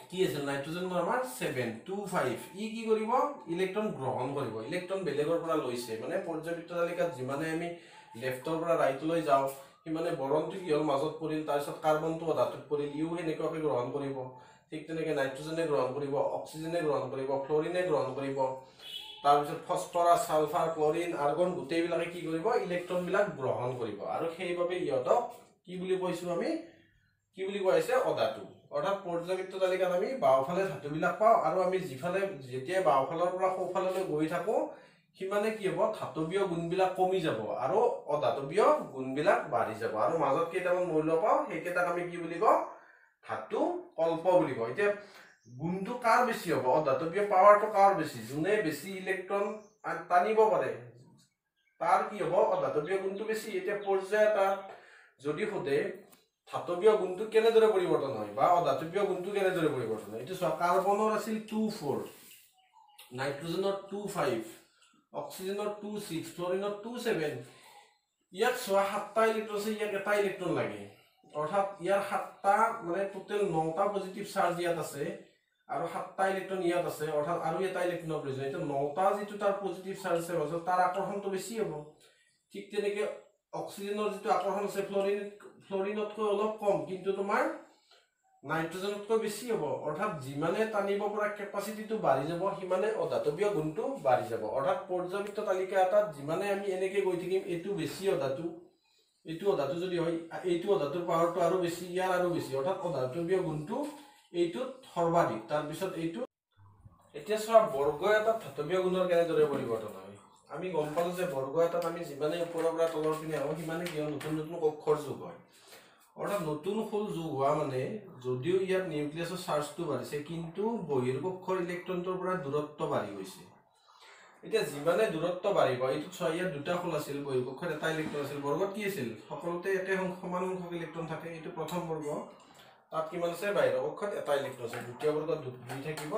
কি আছিল নাইট্ৰজেনৰ আমাৰ 7 2 5 ই কি কৰিব ইলেক্ট্ৰন গ্ৰহণ কৰিব। ইলেক্ট্ৰন বেলেগৰ পৰা লৈছে মানে পৰ্যায়বৃত্ত তালিকাত যিমানে আমি লেফ্টৰ পৰা ৰাইটলৈ যাওঁ সিমানে বৰণটো কি হ'ল মাজত পৰিল তাৰপিছত কাৰ্বনটো অধাতুত পৰিল ইও সেনেকুৱাকে গ্ৰহণ কৰিব। ঠিক তেনেকে নাইট্ৰজেনে গ্ৰহণ কৰিব অক্সিজেনে গ্ৰহণ কৰিব ফ্ল'ৰিনে গ্ৰহণ কৰিব তাৰপিছত ফচফৰাছ ছালফাৰ ক্লৰিন আৰ্গন গোটেইবিলাকে কি কৰিব ইলেক্ট্ৰনবিলাক গ্ৰহণ কৰিব। আৰু সেইবাবে ইহঁতক কি বুলি কৈছোঁ আমি কি বুলি কোৱা হৈছে অধাতু। অৰ্থাৎ পৰ্যায়বৃত্ত তালিকাত আমি বাওঁফালে ধাতুবিলাক পাওঁ আৰু আমি যিফালে যেতিয়া বাওঁফালৰ পৰা সোঁফাললৈ গৈ থাকোঁ সিমানে কি হ'ব ধাতৱীয় গুণবিলাক কমি যাব আৰু অধাতৱীয় গুণবিলাক বাঢ়ি যাব। আৰু মাজত কেইটামান মৌল পাওঁ সেইকেইটাক আমি কি বুলি কওঁ ধাতু কল্প বুলি কওঁ। এতিয়া গুণটো কাৰ বেছি হ'ব অধাতৱীয় পাৱাৰটো কাৰ বেছি যোনে বেছি ইলেক্ট্ৰন টানিব পাৰে তাৰ কি হ'ব অধাতৱীয় গুণটো বেছি। এতিয়া পৰ্যায় এটাত যদি সোধে ধাতৱীয় গুণটো কেনেদৰে পৰিৱৰ্তন হয় বা অধাতৱীয় গুণটো কেনেদৰে পৰিৱৰ্তন হয়। এইটো চোৱা কাৰ্বনৰ আছিল 2 4 নাইট্ৰজেনৰ 2 5 অক্সিজেনৰ 2 6 ফ্ল'ৰিনৰ 2 7। ইয়াত চোৱা 7টা ইলেক্ট্ৰন আছে ইয়াক এটা ইলেক্ট্ৰন লাগে। অৰ্থাৎ ইয়াৰ 7টা মানে টোটেল 9টা পজিটিভ চাৰ্জ ইয়াত আছে আৰু 7টা ইলেক্ট্ৰন ইয়াত আছে অৰ্থাৎ আৰু এটা ইলেক্ট্ৰনৰ প্ৰয়োজন। এতিয়া 9টা যিটো তাৰ পজিটিভ চাৰ্জ আছে মাজত তাৰ আকৰ্ষণটো বেছি হ'ব। ঠিক তেনেকে অক্সিজেনৰ যিটো আকৰ্ষণ আছে ফ্ল'ৰিনতকৈ অলপ কম কিন্তু তোমাৰ নাইট্ৰজেনতকৈ বেছি হ'ব। অৰ্থাৎ যিমানে টানিব পৰা কেপাচিটিটো বাঢ়ি যাব সিমানে অধাতৱীয় গুণটো বাঢ়ি যাব। অৰ্থাৎ পৰ্যায়বৃত্ত তালিকা এটাত যিমানে আমি এনেকে গৈ থাকিম এইটো বেছি অধাতু এইটো অধাতু যদি হয় এইটো অধাতুৰ পাৱাৰটো আৰু বেছি ইয়াৰ আৰু বেছি অৰ্থাৎ অধাতৱীয় গুণটো এইটোত সৰ্বাধিক তাৰপিছত এইটো। এতিয়া চোৱা বৰ্গ এটাত ধাতৱীয় গুণৰ কেনেদৰে পৰিৱৰ্তন হয়। আমি গম পালোঁ যে বৰ্গ এটাত আমি যিমানে ওপৰৰ পৰা তলৰ পিনে আহোঁ সিমানে কি হয় নতুন নতুন কক্ষৰ যোগ হয়। অৰ্থাৎ নতুন খোল যোগ হোৱা মানে যদিও ইয়াত নিউক্লিয়াছৰ চাৰ্জটো বাঢ়িছে কিন্তু বহিৰ্কক্ষৰ ইলেক্ট্ৰনটোৰ পৰা দূৰত্ব বাঢ়ি গৈছে। এতিয়া যিমানে দূৰত্ব বাঢ়িব এইটোত চোৱা ইয়াত দুটা খোল আছিল বহিৰ্কক্ষত এটা ইলেক্ট্ৰন আছিল বৰ্গত কি আছিল সকলোতে একে সমান সংখ্যক ইলেক্ট্ৰন থাকে। এইটো প্ৰথম বৰ্গ তাত কিমান আছে বাহিৰৰ কক্ষত এটা ইলেক্ট্ৰন আছে দ্বিতীয় বৰ্গত 2 থাকিব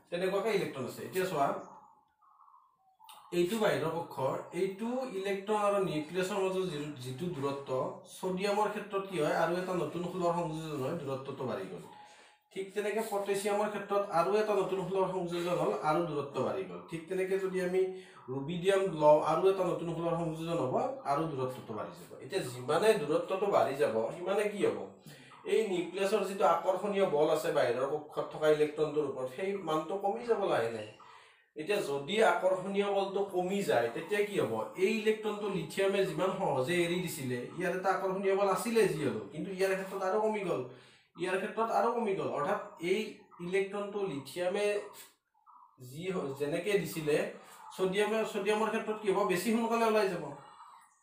তেনেকুৱাকে ইলেক্ট্ৰন আছে। এতিয়া চোৱা এইটো বাহিৰৰ কক্ষৰ এইটো ইলেক্ট্ৰন আৰু নিউক্লিয়াছৰ মাজত যিটো দূৰত্ব সোডিয়ামৰ ক্ষেত্ৰত কি হয় আৰু এটা নতুন খোলৰ সংযোজন হয় দূৰত্বটো বাঢ়ি গ'ল। ঠিক তেনেকে পটেছিয়ামৰ ক্ষেত্ৰত আৰু এটা নতুন খোলৰ সংযোজন হ'ল আৰু দূৰত্ব বাঢ়ি গ'ল। ঠিক তেনেকে যদি আমি ৰুবিডিয়াম লওঁ আৰু এটা নতুন খোলৰ সংযোজন হ'ব আৰু দূৰত্বটো বাঢ়ি যাব। এতিয়া যিমানে দূৰত্বটো বাঢ়ি যাব সিমানে কি হ'ব এই নিউক্লিয়াছৰ যিটো আকৰ্ষণীয় বল আছে বাহিৰৰ কক্ষত থকা ইলেক্ট্ৰনটোৰ ওপৰত সেই মানটো কমি যাব লাহে লাহে। এতিয়া যদি আকৰ্ষণীয় বলটো কমি যায় তেতিয়া কি হ'ব এই ইলেক্ট্ৰনটো লিথিয়ামে যিমান সহজে এৰি দিছিলে ইয়াৰ এটা আকৰ্ষণীয় বল আছিলে যি হ'লেও কিন্তু ইয়াৰ ক্ষেত্ৰত আৰু কমি গ'ল ইয়াৰ ক্ষেত্ৰত আৰু কমি গ'ল। অৰ্থাৎ এই ইলেক্ট্ৰনটো লিথিয়ামে যি যেনেকে দিছিলে সোডিয়ামৰ ক্ষেত্ৰত কি হ'ব বেছি সোনকালে ওলাই যাব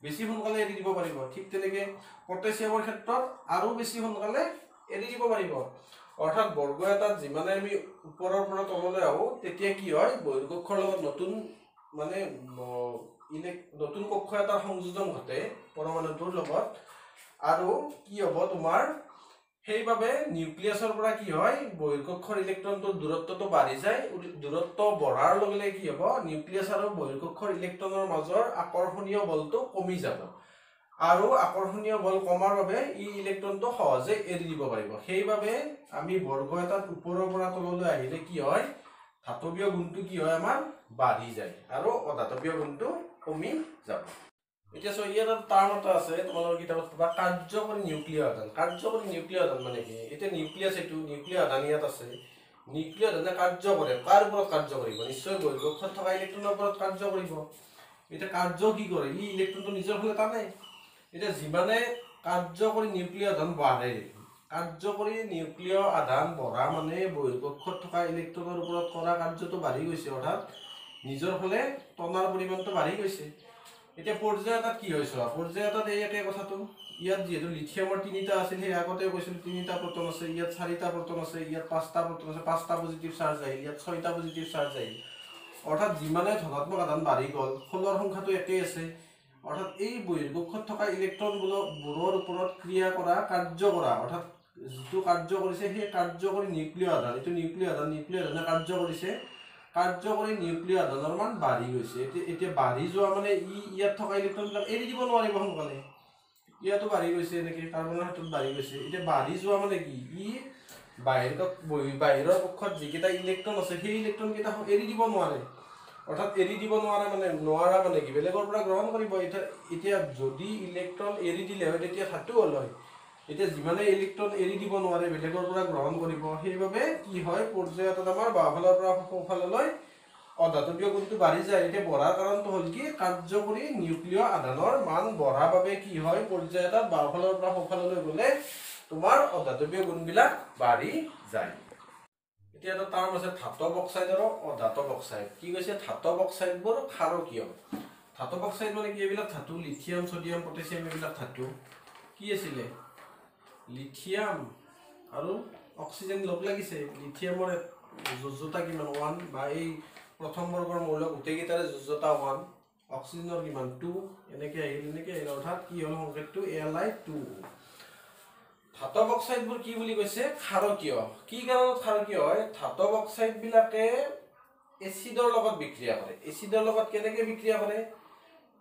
বেছি সোনকালে এৰি দিব পাৰিব। ঠিক তেনেকে পটেছিয়ামৰ ক্ষেত্ৰত আৰু বেছি সোনকালে এৰি দিব পাৰিব অৰ্থাৎ বৰ্গ এটাত যিমানে আমি ওপৰৰ পৰা তললৈ আহো তেতিয়া কি হয় বহিৰ্কক্ষৰ লগত নতুন মানে নতুন কক্ষ এটাৰ সংযোজন ঘটে পৰমাণুটোৰ লগত আৰু কি হ'ব তোমাৰ সেইবাবে নিউক্লিয়াছৰ পৰা কি হয় বহিৰ্কক্ষৰ ইলেক্ট্ৰনটোৰ দূৰত্বটো বাঢ়ি যায় দূৰত্ব বঢ়াৰ লগে লগে কি হ'ব নিউক্লিয়াছ আৰু বহিৰ্কক্ষৰ ইলেক্ট্ৰনৰ মাজৰ আকৰ্ষণীয় বলটো কমি যাব আৰু আকৰ্ষণীয় বল কমাৰ বাবে ই ইলেক্ট্ৰনটো সহজে এৰি দিব পাৰিব সেইবাবে আমি বৰ্গ এটাত ওপৰৰ পৰা তললৈ আহিলে কি হয় ধাতৱীয় গুণটো কি হয় আমাৰ বাঢ়ি যায় আৰু অধাতৱীয় গুণটো কমি যাব এতিয়া সো ইয়াত টাৰ্ম এটা আছে তোমালোকৰ কিতাপত পাবা কাৰ্যকৰী নিউক্লিয় আধান কাৰ্যকৰী নিউক্লিয় আধান মানে কি এটা নিউক্লিয়াছ এটো নিউক্লিয় আধান ইয়াত আছে নিউক্লিয় আধানে কাৰ্য কৰে কাৰ ওপৰত কাৰ্য কৰিব নিশ্চয় বহিৰ্কক্ষত থকা ইলেক্ট্ৰনৰ ওপৰত কাৰ্য কৰিব এটা কাৰ্য কি কৰে ই ইলেক্ট্ৰনটো নিজৰ ফালে টানে এটা যিমানে কাৰ্যকৰী নিউক্লিয় আধান বাঢ়ে কাৰ্যকৰী নিউক্লিয় আধান বঢ়া মানে বহিৰ্কক্ষত থকা ইলেক্ট্ৰনৰ ওপৰত কৰা কাৰ্যটো বাঢ়ি গৈছে অৰ্থাৎ নিজৰ ফালে টনাৰ পৰিমাণটো বাঢ়ি গৈছে এতিয়া পৰ্যায় এটাত কি হৈছে পৰ্যায় এটাত এই একে কথাটো ইয়াত যেহেতু লিথিয়ামৰ তিনিটা আছিল সেই আগতে কৈছিল তিনিটা প্ৰটন আছে ইয়াত চাৰিটা প্ৰটন আছে ইয়াত পাঁচটা প্ৰটন আছে পাঁচটা পজিটিভ চাৰ্জ আহিল ইয়াত ছয়টা পজিটিভ চাৰ্জ আহিল অৰ্থাৎ যিমানে ধনাত্মক আধান বাঢ়ি গ'ল ফলৰ সংখ্যাটো একেই আছে অৰ্থাৎ এই বহিৰ্কক্ষত থকা ইলেক্ট্ৰনবোৰৰ ওপৰত ক্ৰিয়া কৰা কাৰ্য কৰা অৰ্থাৎ যিটো কাৰ্য কৰিছে সেই কাৰ্যকৰী নিউক্লিয় আধান এইটো নিউক্লিয় আধানে কাৰ্য কৰিছে কাৰ্যকৰী নিউক্লিয় আধানৰ মান বাঢ়ি গৈছে এতিয়া বাঢ়ি যোৱা মানে ইয়াত থকা ইলেক্ট্ৰনবিলাক এৰি দিব নোৱাৰিব সোনকালে ইয়াতো বাঢ়ি গৈছে এনেকে কাৰ্বনৰ ক্ষেত্ৰত বাঢ়ি গৈছে এতিয়া বাঢ়ি যোৱা মানে কি ই বাহিৰৰ কক্ষত যিকেইটা ইলেক্ট্ৰন আছে সেই ইলেক্ট্ৰন কেইটা এৰি দিব নোৱাৰে অৰ্থাৎ এৰি দিব নোৱাৰা মানে কি বেলেগৰ পৰা গ্ৰহণ কৰিব এতিয়া যদি ইলেক্ট্ৰন এৰি দিলে হয় তেতিয়া ধাতু হ'ল হয় এতিয়া যিমানে ইলেক্ট্ৰন এৰি দিব নোৱাৰে বেলেগৰ পৰা গ্ৰহণ কৰিব সেইবাবে কি হয় পৰ্যায় এটাত আমাৰ বাওঁফালৰ পৰা সোঁফাললৈ অধাতৱীয় গুণটো বাঢ়ি যায় এতিয়া বঢ়াৰ কাৰণটো হ'ল কি কাৰ্যকৰী নিউক্লিয় আধানৰ মান বঢ়াৰ বাবে কি হয় পৰ্যায় এটাত বাওঁফালৰ পৰা সোঁফাললৈ গ'লে তোমাৰ অধাতৱীয় গুণবিলাক বাঢ়ি যায় এতিয়া এটা টাৰ্ম আছে ধাতৱ অক্সাইড আৰু অধাতৱ অক্সাইড কি কৈছে ধাতৱ অক্সাইডবোৰ ক্ষাৰকীয় ধাতৱ অক্সাইড মানে কি এইবিলাক ধাতু লিথিয়াম সোডিয়াম পটাছিয়াম এইবিলাক ধাতু কি আছিলে লিথিয়াম আৰু অক্সিজেন লগ লাগিছে লিথিয়ামৰ যোজ্যতা কিমান 1 বা এই প্ৰথম বৰ্গৰ মৌল গোটেইকেইটাৰে যোজ্যতা 1 অক্সিজেনৰ কিমান 2 এনেকৈ আহিল অৰ্থাৎ কি হ'ল সংকেতটো Li2 ধাতৱ অক্সাইডবোৰ কি বুলি কৈছে ক্ষাৰকীয় কি কাৰণত ক্ষাৰকীয় হয় ধাতৱ অক্সাইডবিলাকে এচিডৰ লগত বিক্ৰিয়া কৰে এচিডৰ লগত কেনেকৈ বিক্ৰিয়া কৰে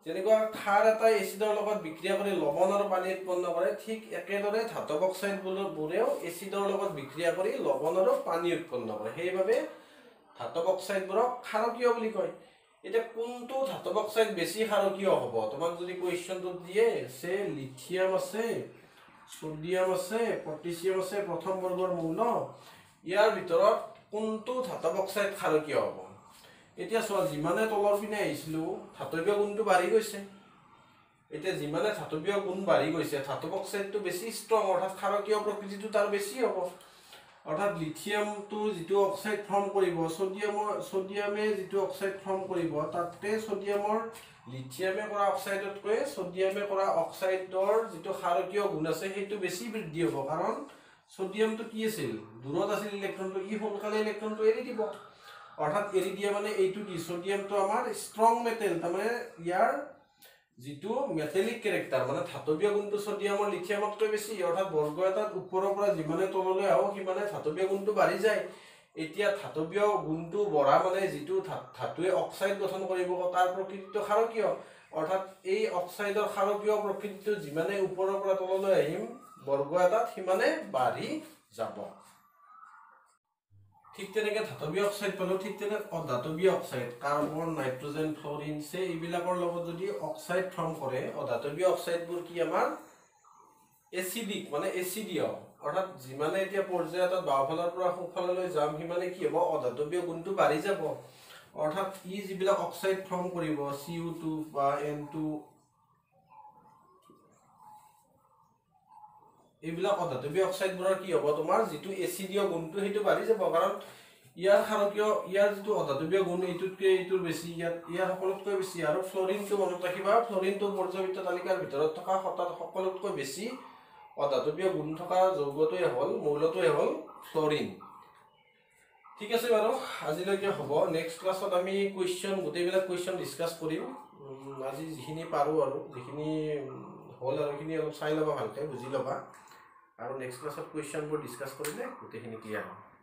যেনেকুৱা ক্ষাৰ এটাই এচিডৰ লগত বিক্ৰিয়া কৰি লৱণ আৰু পানী উৎপন্ন কৰে ঠিক একেদৰে ধাতৱ অক্সাইডবোৰেও এচিডৰ লগত বিক্ৰিয়া কৰি লৱণ আৰু পানী উৎপন্ন কৰে সেইবাবে ধাতৱ অক্সাইডবোৰক ক্ষাৰকীয় বুলি কয় এতিয়া কোনটো ধাতৱ অক্সাইড বেছি ক্ষাৰকীয় হ'ব তোমাক যদি কুৱেশ্যনটোত দিয়ে সে লিথিয়াম আছে সোডিয়াম আছে পটাছিয়াম আছে প্ৰথম বৰ্গৰ মৌল ইয়াৰ ভিতৰত কোনটো ধাতৱ অক্সাইড ক্ষাৰকীয় হ'ব এতিয়া চোৱা যিমানে তলৰ পিনে আহিছিলো ধাতৱীয় গুণটো বাঢ়ি গৈছে এতিয়া যিমানে ধাতৱীয় গুণ বাঢ়ি গৈছে ধাতৱ অক্সাইডটো বেছি ষ্ট্ৰং অৰ্থাৎ ক্ষাৰকীয় প্ৰকৃতিটো তাৰ বেছি হ'ব অৰ্থাৎ লিথিয়ামটো যিটো অক্সাইড ফৰ্ম কৰিব সোডিয়ামে যিটো অক্সাইড ফৰ্ম কৰিব তাতে সোডিয়ামৰ লিথিয়ামে কৰা অক্সাইডতকৈ সোডিয়ামে কৰা অক্সাইডৰ যিটো ক্ষাৰকীয় গুণ আছে সেইটো বেছি বৃদ্ধি হ'ব কাৰণ সোডিয়ামটো কি আছিল দূৰত আছিল ইলেক্ট্ৰনটো ই সোনকালে ইলেক্ট্ৰনটো এৰি দিব অৰ্থাৎ এৰি দিয়া মানে এইটো কি সোডিয়ামটো আমাৰ ষ্ট্ৰং মেটেল তাৰমানে ইয়াৰ যিটো মেটেলিক কেৰেক্টাৰ মানে ধাতৱীয় গুণটো সোডিয়ামৰ লিথিয়ামতকৈ বেছি অৰ্থাৎ বৰ্গ এটাত ওপৰৰ পৰা যিমানে তললৈ আহো সিমানে ধাতৱীয় গুণটো বাঢ়ি যায় এতিয়া ধাতৱীয় গুণটো বঢ়া মানে যিটো ধাতুৱে অক্সাইড গঠন কৰিব তাৰ প্ৰকৃতিটো ক্ষাৰকীয় অৰ্থাৎ এই অক্সাইডৰ ক্ষাৰকীয় প্ৰকৃতিটো যিমানে ওপৰৰ পৰা তললৈ আহিম বৰ্গ এটাত সিমানে বাঢ়ি যাব ঠিক তেনেকৈ ধাতৱীয় অক্সাইড পালো ঠিক তেনেকৈ অধাতৱীয় অক্সাইড কাৰ্বন নাইট্ৰজেন ফ্লৰিন এইবিলাকৰ লগত যদি অক্সাইড ফৰ্ম কৰে অধাতৱীয় অক্সাইডবোৰ কি আমাৰ এচিডিক মানে এচিডীয় অৰ্থাৎ যিমানে এতিয়া পৰ্যায় এটাত বাওঁফালৰ পৰা সোঁফাললৈ যাম সিমানে কি হ'ব অধাতৱীয় গুণটো বাঢ়ি যাব অৰ্থাৎ ই যিবিলাক অক্সাইড ফৰ্ম কৰিব CO2 বা N2 এইবিলাক অধাতৱীয় অক্সাইডবোৰৰ কি হ'ব তোমাৰ যিটো এচিডীয় গুণটো সেইটো বাঢ়ি যাব কাৰণ ইয়াৰ ক্ষাৰকীয় ইয়াৰ যিটো অধাতৱীয় গুণ এইটোতকৈ এইটোৰ বেছি ইয়াৰ সকলোতকৈ বেছি আৰু ফ্লৰিনটো মনত ৰাখিবা ফ্লৰিনটো পৰ্যায়বৃত্ত তালিকাৰ ভিতৰত থকা সকলোতকৈ বেছি অধাতৱীয় গুণ থকা যৌগটোৱে হ'ল মৌলটোৱে হ'ল ফ্ল'ৰিন। ঠিক আছে বাৰু, আজিলৈকে হ'ব। নেক্সট ক্লাছত আমি কুৱেশ্যন গোটেইবিলাক কুৱেশ্যন ডিছকাছ কৰিম। আজি যিখিনি পাৰোঁ আৰু যিখিনি হ'ল আৰু সেইখিনি অলপ চাই ল'বা, ভালকৈ বুজি ল'বা, আৰু নেক্সট ক্লাছত কুৱেশ্যনবোৰ ডিছকাছ কৰিলে গোটেইখিনি ক্লিয়াৰ হ'ব।